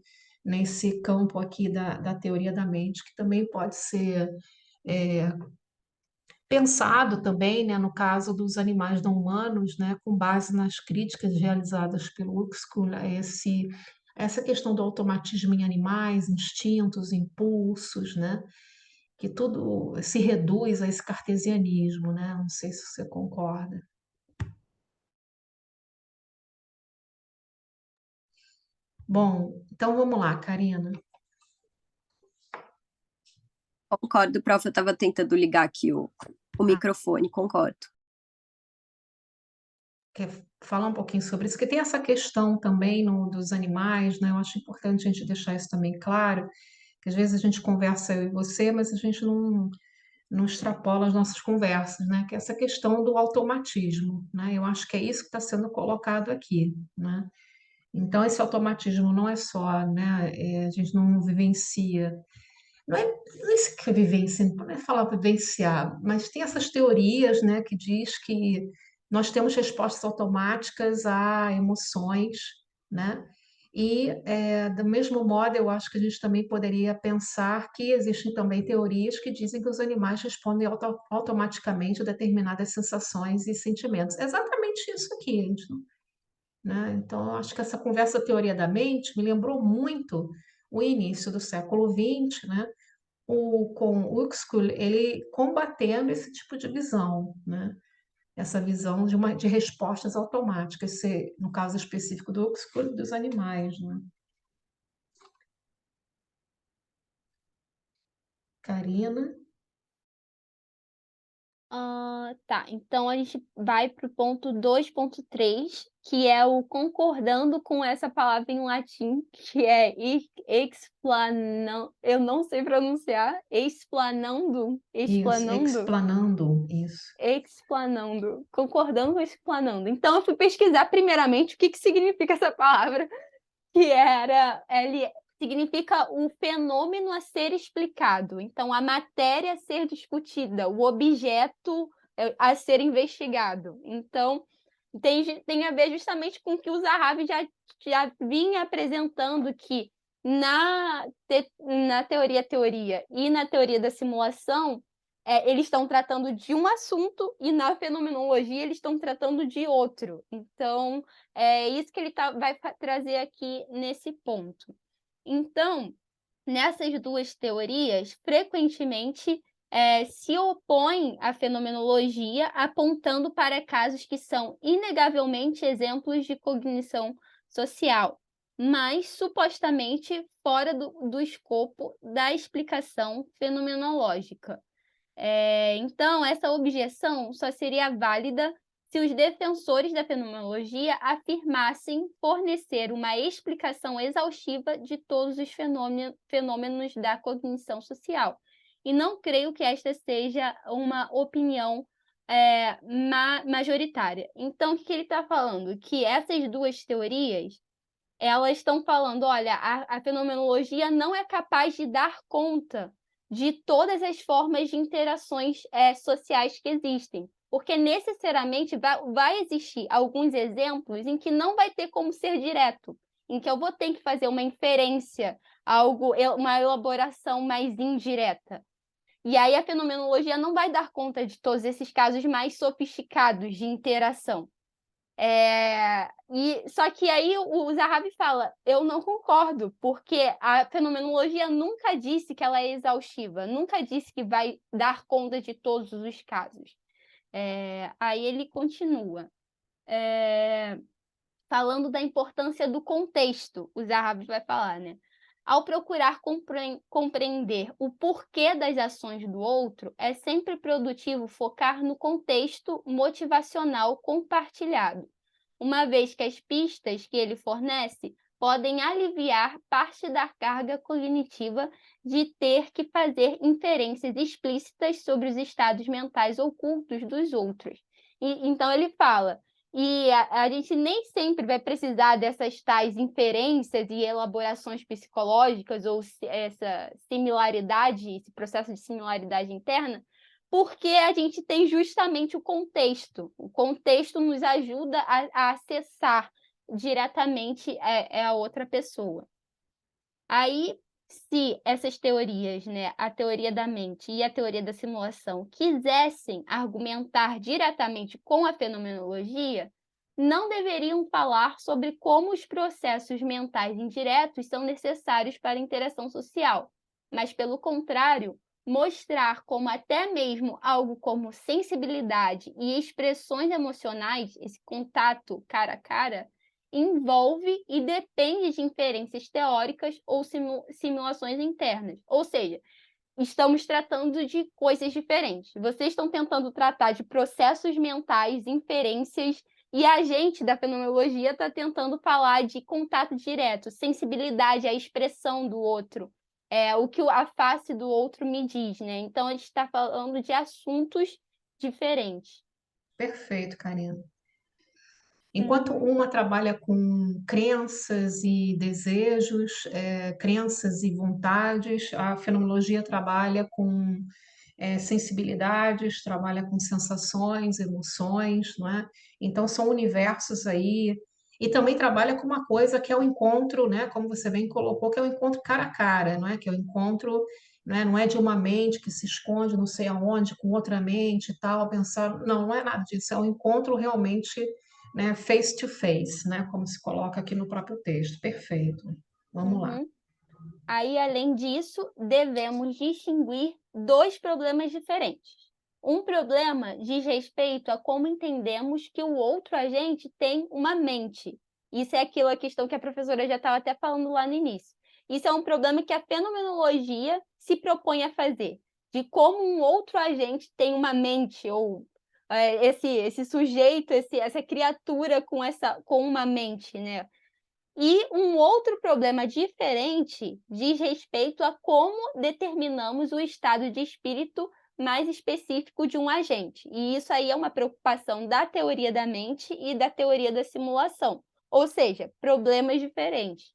Nesse campo aqui da teoria da mente, que também pode ser é, pensado também, né, no caso dos animais não humanos, né, com base nas críticas realizadas pelo Huxley, essa questão do automatismo em animais, instintos, impulsos, né, que tudo se reduz a esse cartesianismo, né? Não sei se você concorda. Bom, então vamos lá, Karina. Concordo, prof. Eu estava tentando ligar aqui o microfone, concordo. Quer falar um pouquinho sobre isso? Porque tem essa questão também dos animais, né? Eu acho importante a gente deixar isso também claro, que às vezes a gente conversa eu e você, mas a gente não extrapola as nossas conversas, né? Que é essa questão do automatismo, né? Eu acho que é isso que está sendo colocado aqui, né? Então, esse automatismo não é só, né? A gente não vivencia. Não é isso que é vivência, não é falar vivenciar, mas tem essas teorias, né, que diz que nós temos respostas automáticas a emoções, né? E, do mesmo modo, eu acho que a gente também poderia pensar que existem também teorias que dizem que os animais respondem automaticamente a determinadas sensações e sentimentos. É exatamente isso aqui, gente, né? Então, eu acho que essa conversa teoria da mente me lembrou muito o início do século XX, né? Com o Huxley, ele combatendo esse tipo de visão, né? Essa visão de respostas automáticas, no caso específico do Huxley, dos animais, né? Karina? Tá, então a gente vai para o ponto 2.3, que é o concordando com essa palavra em latim, que é explanando, eu não sei pronunciar, explanando, Isso, explanando isso. explanando, concordando com explanando. Então eu fui pesquisar primeiramente o que significa essa palavra, que era significa o fenômeno a ser explicado. Então, a matéria a ser discutida, o objeto a ser investigado. Então, tem a ver justamente com o que o Zahavi já vinha apresentando, que na teoria e na teoria da simulação, eles estão tratando de um assunto e na fenomenologia eles estão tratando de outro. Então, é isso que ele vai trazer aqui nesse ponto. Então, nessas duas teorias, frequentemente se opõem à fenomenologia, apontando para casos que são inegavelmente exemplos de cognição social, mas supostamente fora do escopo da explicação fenomenológica. Então, essa objeção só seria válida se os defensores da fenomenologia afirmassem fornecer uma explicação exaustiva de todos os fenômenos da cognição social. E não creio que esta seja uma opinião majoritária. Então, o que ele está falando? Que essas duas teorias, elas estão falando, olha, a fenomenologia não é capaz de dar conta de todas as formas de interações sociais que existem, porque necessariamente vai existir alguns exemplos em que não vai ter como ser direto, em que eu vou ter que fazer uma inferência, uma elaboração mais indireta. E aí a fenomenologia não vai dar conta de todos esses casos mais sofisticados de interação. Só que aí o Zahavi fala, eu não concordo, porque a fenomenologia nunca disse que ela é exaustiva, nunca disse que vai dar conta de todos os casos. Aí ele continua, falando da importância do contexto, o Zahavi vai falar, né? Ao procurar compreender o porquê das ações do outro, é sempre produtivo focar no contexto motivacional compartilhado, uma vez que as pistas que ele fornece podem aliviar parte da carga cognitiva de ter que fazer inferências explícitas sobre os estados mentais ocultos dos outros. Então ele fala, e a gente nem sempre vai precisar dessas tais inferências e elaborações psicológicas ou essa similaridade, esse processo de similaridade interna, porque a gente tem justamente o contexto. O contexto nos ajuda a acessar diretamente a outra pessoa. Aí, se essas teorias, né, a teoria da mente e a teoria da simulação, quisessem argumentar diretamente com a fenomenologia, não deveriam falar sobre como os processos mentais indiretos são necessários para a interação social, mas, pelo contrário, mostrar como até mesmo algo como sensibilidade e expressões emocionais, esse contato cara a cara, envolve e depende de inferências teóricas ou simulações internas. Ou seja, estamos tratando de coisas diferentes. Vocês estão tentando tratar de processos mentais, inferências, e a gente da fenomenologia está tentando falar de contato direto, sensibilidade, a expressão do outro, o que a face do outro me diz, né? Então, a gente está falando de assuntos diferentes. Perfeito, Karina. Enquanto uma trabalha com crenças e desejos, crenças e vontades, a fenomenologia trabalha com sensibilidades, trabalha com sensações, emoções, não é? Então são universos aí, e também trabalha com uma coisa que é o encontro, né? Como você bem colocou, que é o encontro cara a cara, não é? Que é o encontro, né? Não é de uma mente que se esconde não sei aonde, com outra mente e tal, pensar, não é nada disso, é um encontro realmente, né, face to face, né? Como se coloca aqui no próprio texto. Perfeito. Vamos lá. Aí, além disso, devemos distinguir dois problemas diferentes. Um problema diz respeito a como entendemos que o outro agente tem uma mente. Isso é a questão que a professora já estava até falando lá no início. Isso é um problema que a fenomenologia se propõe a fazer, de como um outro agente tem uma mente, ou esse sujeito, essa criatura com uma mente, né? E um outro problema diferente diz respeito a como determinamos o estado de espírito mais específico de um agente. E isso aí é uma preocupação da teoria da mente e da teoria da simulação, ou seja, problemas diferentes.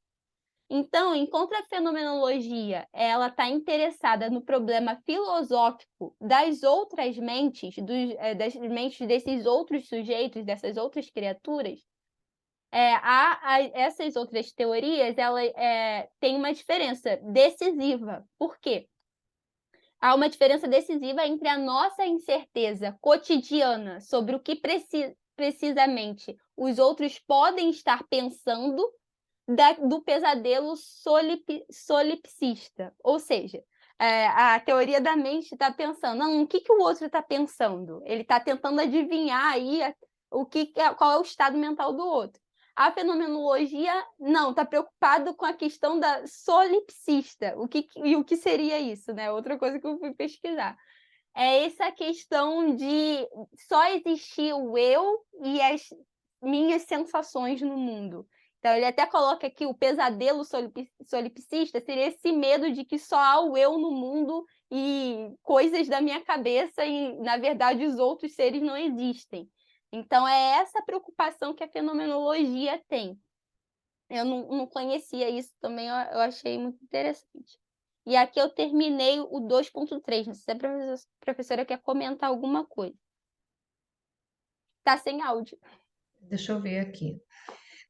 Então, enquanto a fenomenologia ela está interessada no problema filosófico das outras mentes, das mentes desses outros sujeitos, dessas outras criaturas, essas outras teorias ela, têm uma diferença decisiva. Por quê? Há uma diferença decisiva entre a nossa incerteza cotidiana sobre o que precisamente os outros podem estar pensando do pesadelo solipsista. Ou seja, a teoria da mente está pensando, o que o outro está pensando? Ele está tentando adivinhar aí qual é o estado mental do outro. A fenomenologia, não, está preocupado com a questão da solipsista. O que seria isso, né? Outra coisa que eu fui pesquisar. É essa questão de só existir o eu e as minhas sensações no mundo. Então, ele até coloca aqui o pesadelo solipsista seria esse medo de que só há o eu no mundo e coisas da minha cabeça e, na verdade, os outros seres não existem. Então, é essa preocupação que a fenomenologia tem. Eu não conhecia isso também, eu achei muito interessante. E aqui eu terminei o 2.3. Não sei se a professora quer comentar alguma coisa. Tá sem áudio. Deixa eu ver aqui.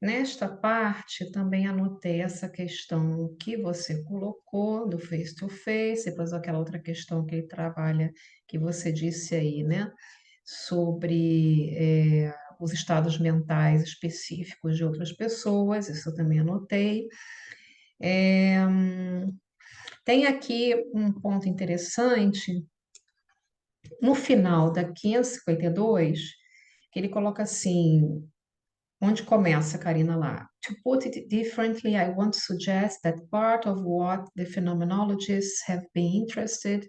Nesta parte, também anotei essa questão que você colocou do face-to-face, depois aquela outra questão que ele trabalha, que você disse aí, né? Sobre os estados mentais específicos de outras pessoas, isso eu também anotei. Tem aqui um ponto interessante, no final da 552, que ele coloca assim, onde começa, Karina, lá? To put it differently, I want to suggest that part of what the phenomenologists have been interested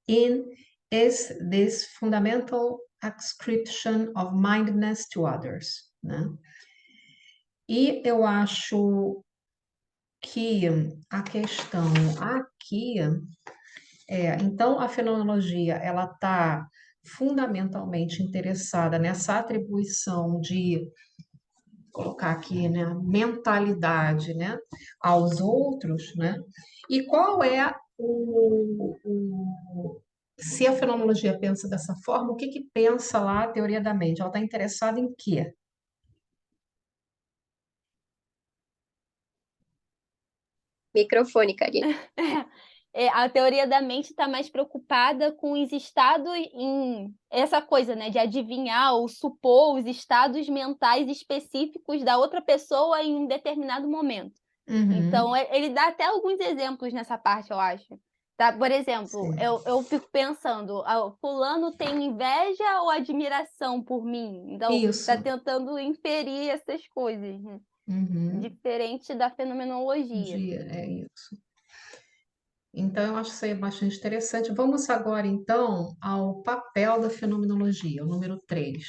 in is this fundamental ascription of mindedness to others, né? E eu acho que a questão aqui então a fenomenologia ela está fundamentalmente interessada nessa atribuição de colocar aqui, né, mentalidade, né, aos outros, né? E qual é se a fenomenologia pensa dessa forma, o que que pensa lá a teoria da mente? Ela está interessada em quê? Microfone, Karina. A teoria da mente está mais preocupada com os estados essa coisa, né, de adivinhar ou supor os estados mentais específicos da outra pessoa em um determinado momento. Então, ele dá até alguns exemplos nessa parte, eu acho. Tá? Por exemplo, eu fico pensando, fulano tem inveja ou admiração por mim? Então, Isso. está tentando inferir essas coisas, né? Diferente da fenomenologia. É isso. Então, eu acho isso aí bastante interessante. Vamos agora, então, ao papel da fenomenologia, o número 3.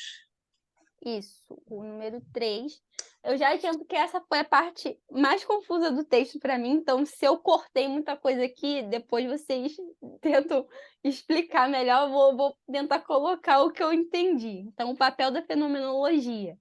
Isso, o número 3. Eu já adianto que essa foi a parte mais confusa do texto para mim, então se eu cortei muita coisa aqui, depois vocês tentam explicar melhor, eu vou tentar colocar o que eu entendi. Então, o papel da fenomenologia.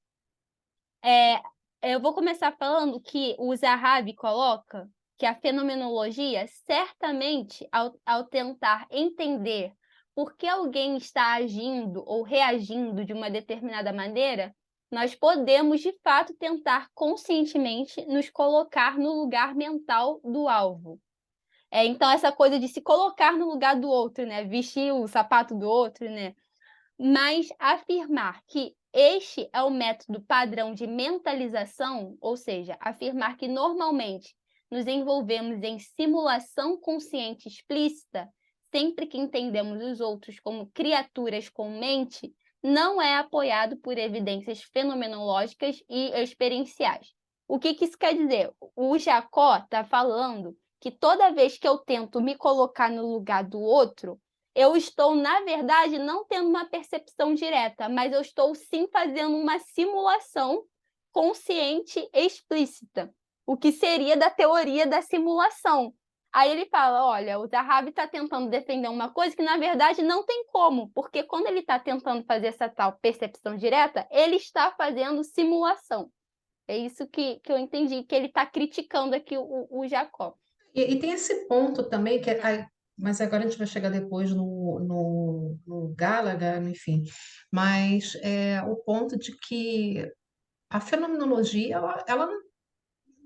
Eu vou começar falando que o Zahavi coloca que a fenomenologia, certamente, ao tentar entender por que alguém está agindo ou reagindo de uma determinada maneira, nós podemos, de fato, tentar conscientemente nos colocar no lugar mental do alvo. Então, essa coisa de se colocar no lugar do outro, né? Vestir o sapato do outro, né? Mas afirmar que este é o método padrão de mentalização, ou seja, afirmar que normalmente nos envolvemos em simulação consciente explícita, sempre que entendemos os outros como criaturas com mente, não é apoiado por evidências fenomenológicas e experienciais. O que isso quer dizer? O Jacó está falando que toda vez que eu tento me colocar no lugar do outro, eu estou, na verdade, não tendo uma percepção direta, mas eu estou sim fazendo uma simulação consciente explícita, o que seria da teoria da simulação. Aí ele fala, olha, o Zahavi está tentando defender uma coisa que, na verdade, não tem como, porque quando ele está tentando fazer essa tal percepção direta, ele está fazendo simulação. É isso que eu entendi, que ele está criticando aqui o Jacó. E tem esse ponto também, mas agora a gente vai chegar depois no Gallagher, enfim, mas o ponto de que a fenomenologia, ela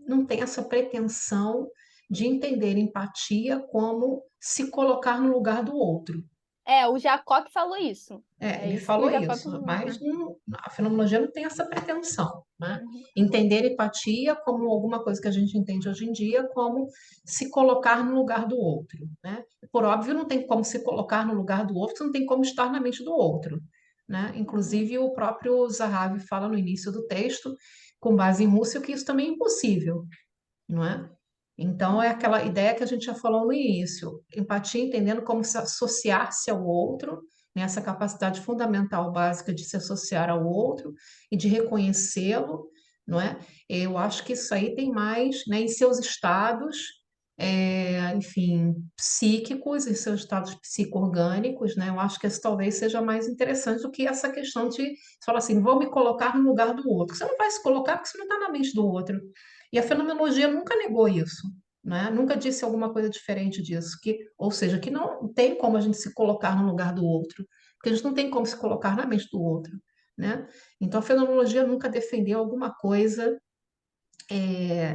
não tem essa pretensão de entender empatia como se colocar no lugar do outro. O Jacó que falou isso. Ele Isso que o falou Jacó isso, falou. mas a fenomenologia não tem essa pretensão, né? Uhum. Entender empatia como alguma coisa que a gente entende hoje em dia, como se colocar no lugar do outro, né? Por óbvio, não tem como se colocar no lugar do outro, não tem como estar na mente do outro, né? Inclusive, o próprio Zahavi fala no início do texto, com base em Husserl, que isso também é impossível, não é? Então, é aquela ideia que a gente já falou no início, empatia entendendo como se associar-se ao outro, né, essa capacidade fundamental básica de se associar ao outro e de reconhecê-lo, não é? Eu acho que isso aí tem mais, né, em seus estados, enfim, psíquicos, em seus estados psico-orgânicos, né? Eu acho que isso talvez seja mais interessante do que essa questão de falar assim, vou me colocar no lugar do outro. Você não vai se colocar porque você não está na mente do outro. E a fenomenologia nunca negou isso, né? Nunca disse alguma coisa diferente disso, ou seja, que não tem como a gente se colocar no lugar do outro, porque a gente não tem como se colocar na mente do outro, né? Então a fenomenologia nunca defendeu alguma coisa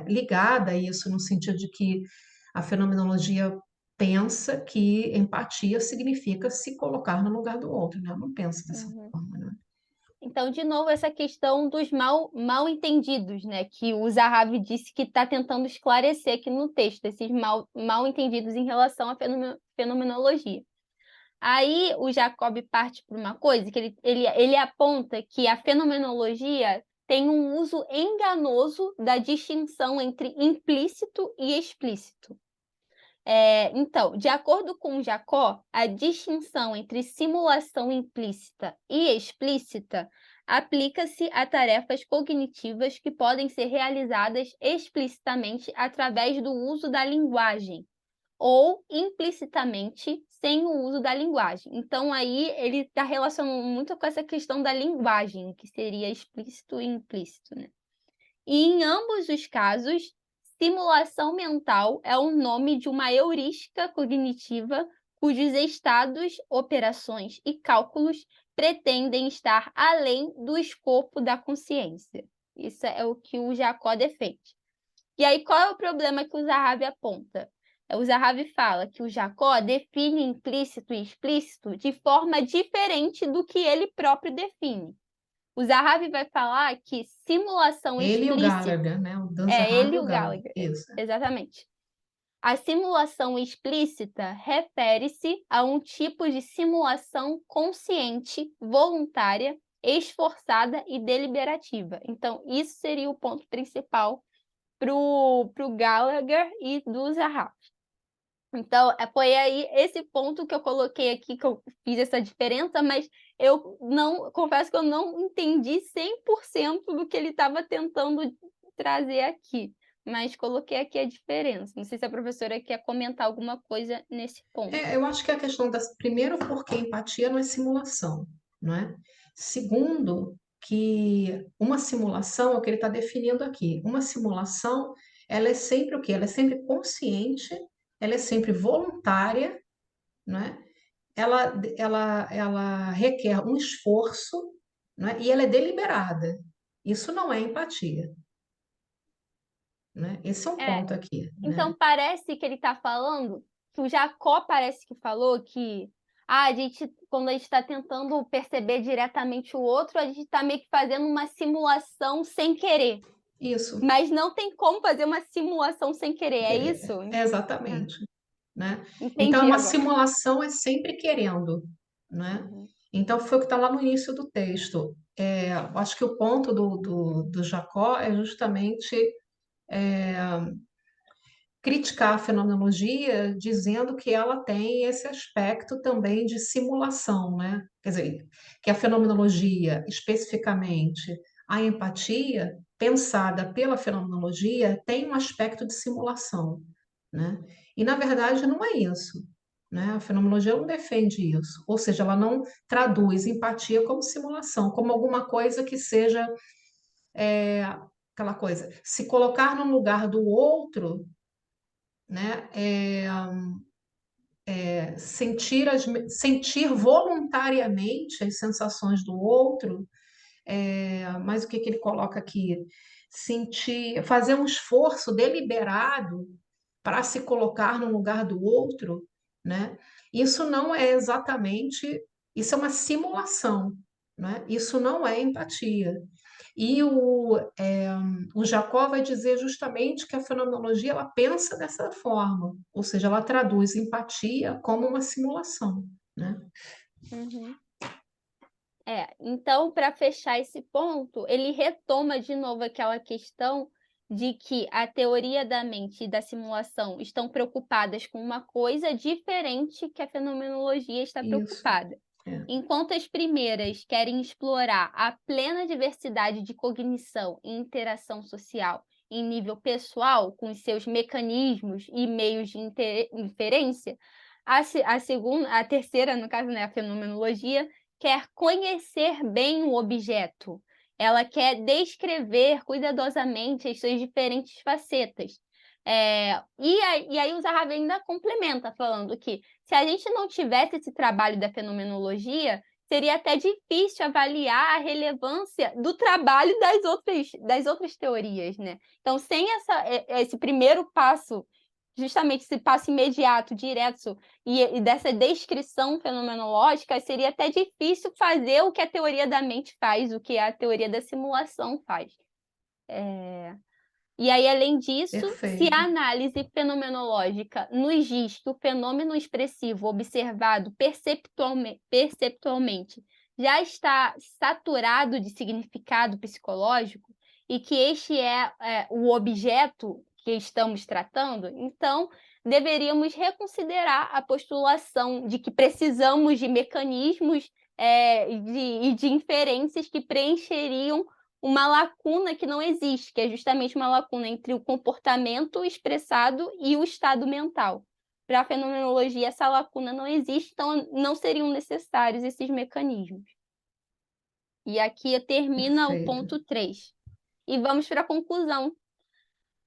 ligada a isso, no sentido de que a fenomenologia pensa que empatia significa se colocar no lugar do outro, né? Eu não penso dessa Uhum. forma, né? Então, de novo, essa questão dos mal entendidos, né? Que o Zahavi disse que está tentando esclarecer aqui no texto, esses mal entendidos em relação à fenomenologia. Aí o Jacob parte para uma coisa que ele aponta que a fenomenologia tem um uso enganoso da distinção entre implícito e explícito. Então, de acordo com Jacó, a distinção entre simulação implícita e explícita aplica-se a tarefas cognitivas que podem ser realizadas explicitamente através do uso da linguagem ou implicitamente sem o uso da linguagem. Então, aí ele está relacionando muito com essa questão da linguagem, que seria explícito e implícito, né? E em ambos os casos, simulação mental é o nome de uma heurística cognitiva cujos estados, operações e cálculos pretendem estar além do escopo da consciência. Isso é o que o Jacó defende. E aí, qual é o problema que o Zahavi aponta? O Zahavi fala que o Jacó define implícito e explícito de forma diferente do que ele próprio define. O Zahavi vai falar que simulação Ele e o explícita... Gallagher, né? O Dan Zahavi Ele e e o o Gallagher, Gallagher, isso. exatamente. A simulação explícita refere-se a um tipo de simulação consciente, voluntária, esforçada e deliberativa. Então, isso seria o ponto principal para o Gallagher e do Zahavi. Então, foi aí esse ponto que eu coloquei aqui, que eu fiz essa diferença, mas eu não, confesso que eu não entendi 100% do que ele estava tentando trazer aqui, mas coloquei aqui a diferença. Não sei se a professora quer comentar alguma coisa nesse ponto. Eu acho que a questão primeiro, porque empatia não é simulação, não é? Segundo, que uma simulação é o que ele está definindo aqui. Uma simulação, ela é sempre o quê? Ela é sempre consciente, ela é sempre voluntária, não é? Ela requer um esforço, não é? E ela é deliberada. Isso não é empatia, né? Esse é um É, ponto aqui, então né? parece que ele está falando, que o Jacó parece que falou que quando a gente está tentando perceber diretamente o outro, a gente está meio que fazendo uma simulação sem querer. Isso. Mas não tem como fazer uma simulação sem querer, é isso? Exatamente, né? Então, Entendi uma agora. simulação é sempre querendo, né? Uhum. Então, foi o que está lá no início do texto. Eu acho que o ponto do Jacó é justamente criticar a fenomenologia, dizendo que ela tem esse aspecto também de simulação, né? Quer dizer, que a fenomenologia, especificamente a empatia, pensada pela fenomenologia, tem um aspecto de simulação, né? E, na verdade, não é isso, né? A fenomenologia não defende isso, ou seja, ela não traduz empatia como simulação, como alguma coisa que seja aquela coisa, se colocar no lugar do outro, né, sentir voluntariamente as sensações do outro, mas o que ele coloca aqui? Fazer um esforço deliberado para se colocar no lugar do outro, né? Isso não é exatamente, isso é uma simulação, né? Isso não é empatia. E o Jacó vai dizer justamente que a fenomenologia ela pensa dessa forma, ou seja, ela traduz empatia como uma simulação, né? Uhum. Então, para fechar esse ponto, ele retoma de novo aquela questão de que a teoria da mente e da simulação estão preocupadas com uma coisa diferente que a fenomenologia está Isso. preocupada. Enquanto as primeiras querem explorar a plena diversidade de cognição e interação social em nível pessoal, com os seus mecanismos e meios de inferência, a terceira, no caso, né, a fenomenologia, quer conhecer bem o objeto. Ela quer descrever cuidadosamente as suas diferentes facetas. E aí o Zahavi ainda complementa, falando que se a gente não tivesse esse trabalho da fenomenologia, seria até difícil avaliar a relevância do trabalho das outras teorias, né? Então, sem esse primeiro passo, justamente esse passo imediato, direto, e dessa descrição fenomenológica, seria até difícil fazer o que a teoria da mente faz, o que a teoria da simulação faz. E aí, além disso, se Perfeito. a análise fenomenológica nos diz que o fenômeno expressivo observado perceptualmente já está saturado de significado psicológico e que este é o objeto que estamos tratando, então deveríamos reconsiderar a postulação de que precisamos de mecanismos e de inferências que preencheriam uma lacuna que não existe, que é justamente uma lacuna entre o comportamento expressado e o estado mental. Para a fenomenologia, essa lacuna não existe, então não seriam necessários esses mecanismos. E aqui termina o Perfeito. ponto 3. E vamos para a conclusão.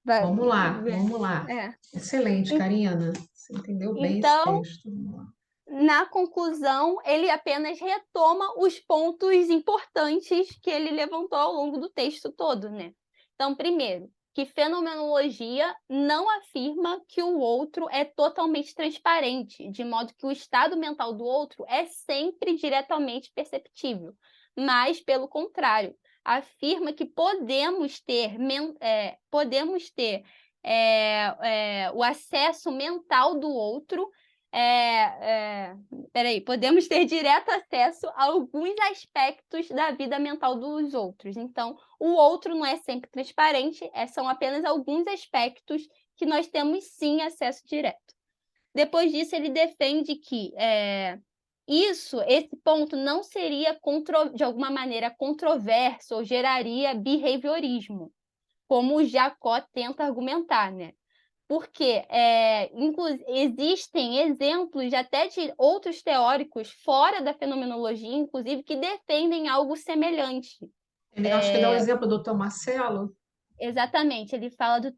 Vamos lá, vamos lá. Excelente, Karina. Você entendeu bem esse Então, texto. Vamos lá. na conclusão, ele apenas retoma os pontos importantes que ele levantou ao longo do texto todo, né? Então, primeiro, que fenomenologia não afirma que o outro é totalmente transparente, de modo que o estado mental do outro é sempre diretamente perceptível, mas, pelo contrário, afirma que podemos ter o acesso mental do outro. Podemos ter direto acesso a alguns aspectos da vida mental dos outros. Então, o outro não é sempre transparente, são apenas alguns aspectos que nós temos sim acesso direto. Depois disso, ele defende que esse ponto não seria de alguma maneira controverso ou geraria behaviorismo, como o Jacó tenta argumentar, né? Porque existem exemplos até de outros teóricos fora da fenomenologia, inclusive, que defendem algo semelhante. Ele acho que dá o exemplo do Tomasello. Exatamente, ele fala do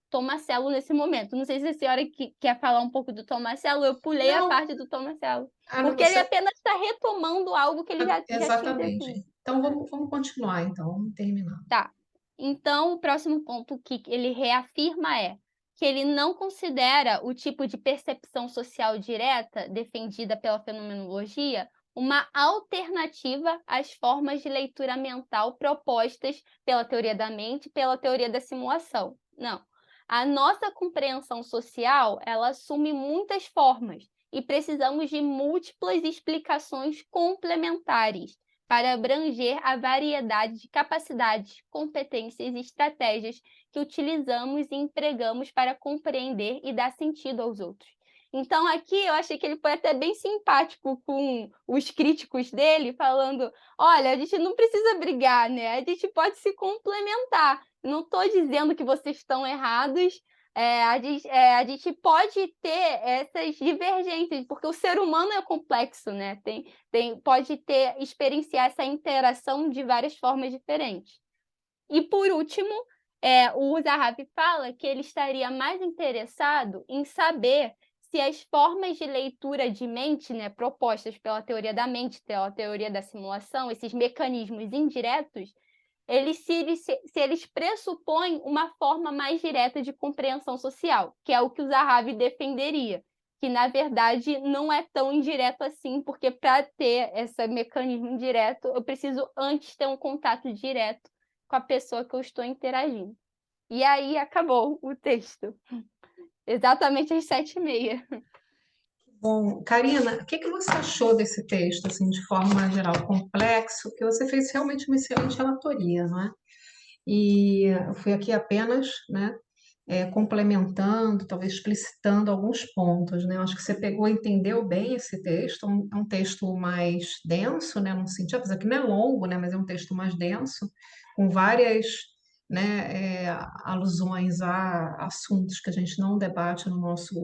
Tomasello nesse momento. Não sei se a senhora quer falar um pouco do Tomasello, eu pulei a Não. parte do Tomasello. Não, Porque ele apenas está retomando algo que ele já tinha exatamente. definido. Então, vamos continuar, então. Vamos terminar. Tá. Então, o próximo ponto que ele reafirma é que ele não considera o tipo de percepção social direta defendida pela fenomenologia uma alternativa às formas de leitura mental propostas pela teoria da mente e pela teoria da simulação. Não. A nossa compreensão social, ela assume muitas formas e precisamos de múltiplas explicações complementares para abranger a variedade de capacidades, competências e estratégias que utilizamos e empregamos para compreender e dar sentido aos outros. Então, aqui eu achei que ele foi até bem simpático com os críticos dele, falando: olha, a gente não precisa brigar, né? A gente pode se complementar. Não estou dizendo que vocês estão errados. A gente pode ter essas divergências, porque o ser humano é complexo, né? Pode experienciar essa interação de várias formas diferentes. E, por último, o Zahavi fala que ele estaria mais interessado em saber se as formas de leitura de mente, né, propostas pela teoria da mente, pela teoria da simulação, esses mecanismos indiretos, se eles pressupõem uma forma mais direta de compreensão social, que é o que o Zahavi defenderia, que, na verdade, não é tão indireto assim, porque para ter esse mecanismo indireto, eu preciso antes ter um contato direto com a pessoa que eu estou interagindo. E aí acabou o texto. Exatamente às 7h30. Bom, Karina, o que que você achou desse texto, assim, de forma geral, complexo, que você fez realmente uma excelente relatoria, não é? E eu fui aqui apenas, né, complementando, talvez explicitando alguns pontos, né? Eu acho que você pegou e entendeu bem esse texto, é um texto mais denso, né, no sentido, apesar que não é longo, né, mas é um texto mais denso, com várias, né, alusões a assuntos que a gente não debate no nosso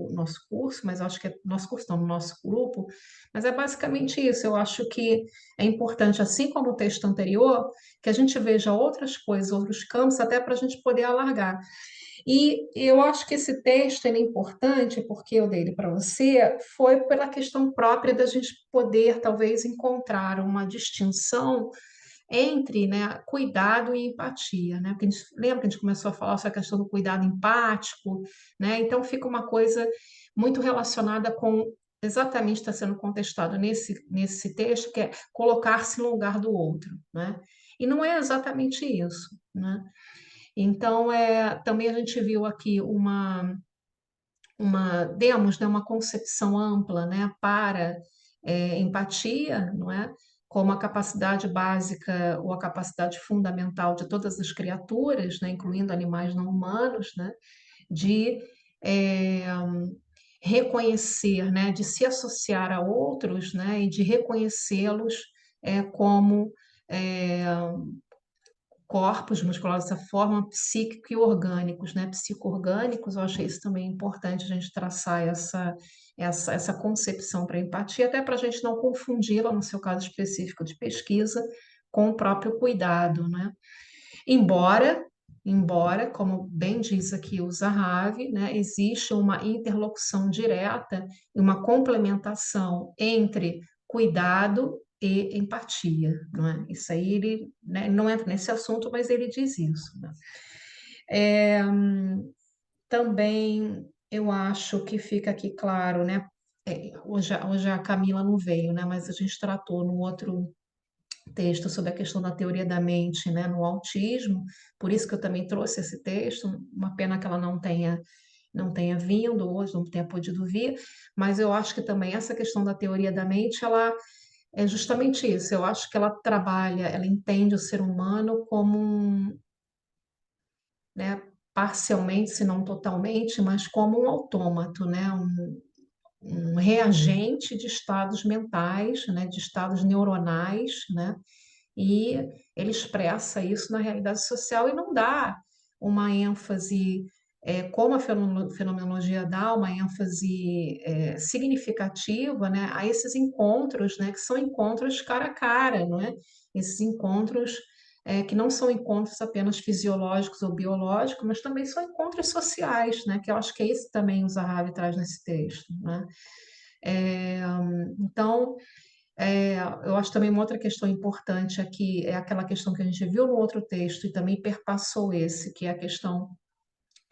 curso, mas eu acho que é nosso curso, não, no nosso grupo, mas é basicamente isso. Eu acho que é importante, assim como o texto anterior, que a gente veja outras coisas, outros campos, até para a gente poder alargar. E eu acho que esse texto ele é importante, porque eu dei ele para você, foi pela questão própria da gente poder, talvez, encontrar uma distinção entre, né, cuidado e empatia, né? Porque lembra que a gente começou a falar sobre a questão do cuidado empático, né? Então fica uma coisa muito relacionada com exatamente está sendo contestado nesse texto, que é colocar-se no lugar do outro, né? E não é exatamente isso, né? Então, também a gente viu aqui demos, né, uma concepção ampla, né, para empatia, não é? Como a capacidade básica ou a capacidade fundamental de todas as criaturas, né, incluindo animais não humanos, né, de é, reconhecer, né, de se associar a outros, né, e de reconhecê-los como é, corpos musculares dessa forma, psíquico e orgânicos, né? Psico-orgânicos, eu achei isso também importante a gente traçar essa concepção para empatia, até para a gente não confundi-la, no seu caso específico de pesquisa, com o próprio cuidado, né? Embora, como bem diz aqui o Zahavi, né, existe uma interlocução direta e uma complementação entre cuidado e empatia, não é? Isso aí ele, né, não entra nesse assunto, mas ele diz isso, né? É, também eu acho que fica aqui claro, né? Hoje a Camila não veio, né? Mas a gente tratou no outro texto sobre a questão da teoria da mente, né, no autismo, por isso que eu também trouxe esse texto, uma pena que ela não tenha vindo hoje, não tenha podido vir, mas eu acho que também essa questão da teoria da mente, ela é justamente isso, eu acho que ela trabalha, ela entende o ser humano como né, parcialmente, se não totalmente, mas como um autômato, né, um reagente de estados mentais, né, de estados neuronais, né, e ele expressa isso na realidade social e não dá uma ênfase, como a fenomenologia dá, uma ênfase significativa, né, a esses encontros, né, que são encontros cara a cara, não é? Esses encontros que não são encontros apenas fisiológicos ou biológicos, mas também são encontros sociais, né, que eu acho que é isso também o Zahavi traz nesse texto, né? É, então, eu acho também uma outra questão importante aqui é aquela questão que a gente viu no outro texto e também perpassou esse, que é a questão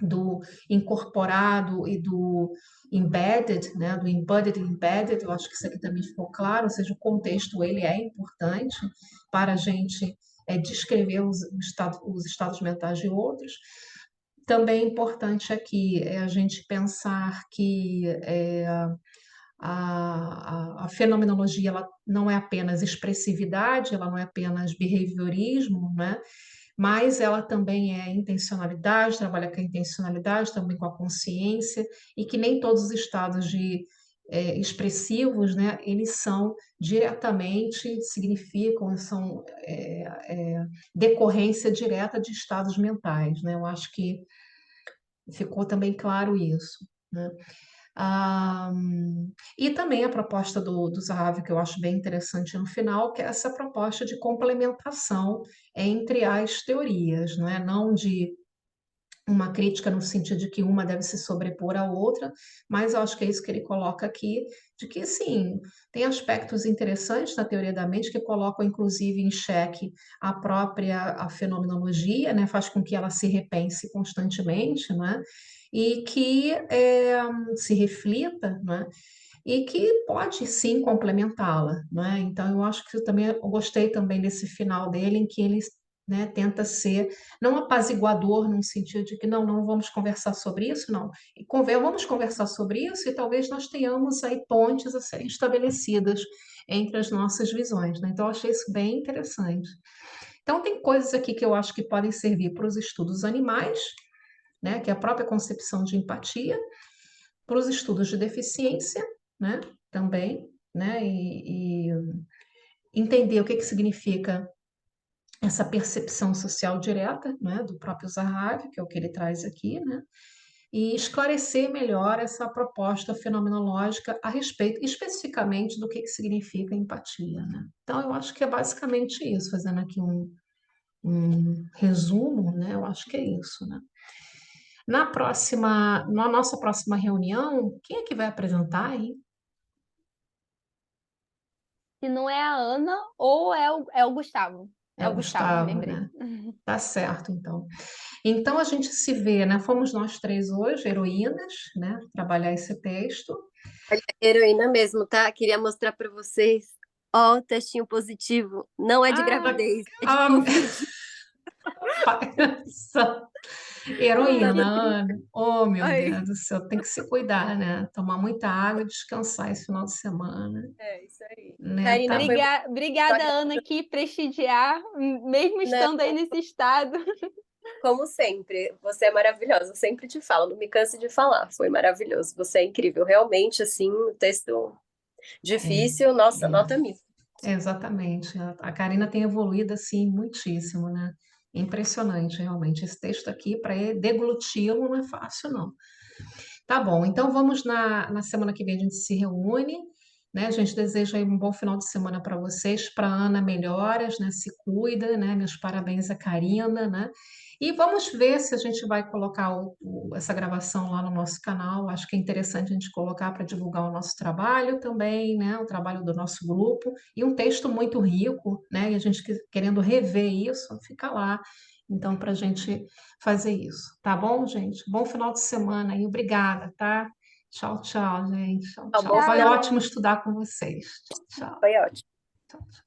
do incorporado e do embedded, né, do embodied e embedded, eu acho que isso aqui também ficou claro, ou seja, o contexto ele é importante para a gente descrever os estados mentais de outros. Também é importante aqui é a gente pensar que a fenomenologia ela não é apenas expressividade, ela não é apenas behaviorismo, né? Mas ela também é intencionalidade, trabalha com a intencionalidade, também com a consciência, e que nem todos os estados expressivos, né, eles são diretamente, significam, são decorrência direta de estados mentais, né? Eu acho que ficou também claro isso, né? Ah, e também a proposta do Zahavi, que eu acho bem interessante no final, que é essa proposta de complementação entre as teorias, não é? Não de uma crítica no sentido de que uma deve se sobrepor à outra, mas eu acho que é isso que ele coloca aqui, de que sim, tem aspectos interessantes na teoria da mente que colocam inclusive em xeque a própria a fenomenologia, né, faz com que ela se repense constantemente, né, e que se reflita, né, e que pode sim complementá-la, né? Então eu acho que eu gostei também desse final dele em que ele, né, tenta ser não apaziguador num sentido de que não vamos conversar sobre isso, não. Vamos conversar sobre isso e talvez nós tenhamos aí pontes a serem estabelecidas entre as nossas visões, né? Então eu achei isso bem interessante. Então tem coisas aqui que eu acho que podem servir para os estudos animais, né, que é a própria concepção de empatia, para os estudos de deficiência, né, também, né, e entender o que significa essa percepção social direta, né, do próprio Zahavi, que é o que ele traz aqui, né, e esclarecer melhor essa proposta fenomenológica a respeito especificamente do que significa empatia, né. Então, eu acho que é basicamente isso, fazendo aqui um resumo, né, eu acho que é isso, né. Na nossa próxima reunião, quem é que vai apresentar aí? Se não é a Ana, ou é o Gustavo. É É o o Gustavo, Gustavo, lembrei. né? Tá certo, então. Então a gente se vê, né? Fomos nós três hoje, heroínas, né? Trabalhar esse texto. Olha, heroína mesmo, tá? Queria mostrar pra vocês. Ó, o testinho positivo. Não é de Ah, gravidez, é de ah, Covid. heroína, Tá no... Ana. Oh, meu Ai, Deus do céu, tem que se cuidar, né? Tomar muita água e descansar esse final de semana, é isso aí. né? Karina, Tá. foi muito Obrigada, Ana, que prestigiar, mesmo bacana, estando aí nesse estado. como sempre. Você é maravilhosa, eu sempre te falo, não me canse de falar. Foi maravilhoso, você é incrível. Realmente, assim, o texto É, difícil, nossa, é. nota mil. Exatamente. A Karina tem evoluído assim muitíssimo, né? Impressionante, realmente. Esse texto aqui, para degluti-lo, não é fácil, não. Tá bom, então vamos na semana que vem a gente se reúne, né? A gente deseja aí um bom final de semana para vocês, para Ana melhoras, né? Se cuida, né? Meus parabéns à Karina, né? E vamos ver se a gente vai colocar essa gravação lá no nosso canal. Acho que é interessante a gente colocar para divulgar o nosso trabalho também, né? O trabalho do nosso grupo e um texto muito rico, né? E a gente querendo rever isso, fica lá. Então, para a gente fazer isso, tá bom, gente? Bom final de semana e obrigada, tá? Tchau, tchau, gente. Tchau, Tá tchau. bom Foi final, ótimo Tchau. estudar com vocês. Tchau, foi ótimo. tchau.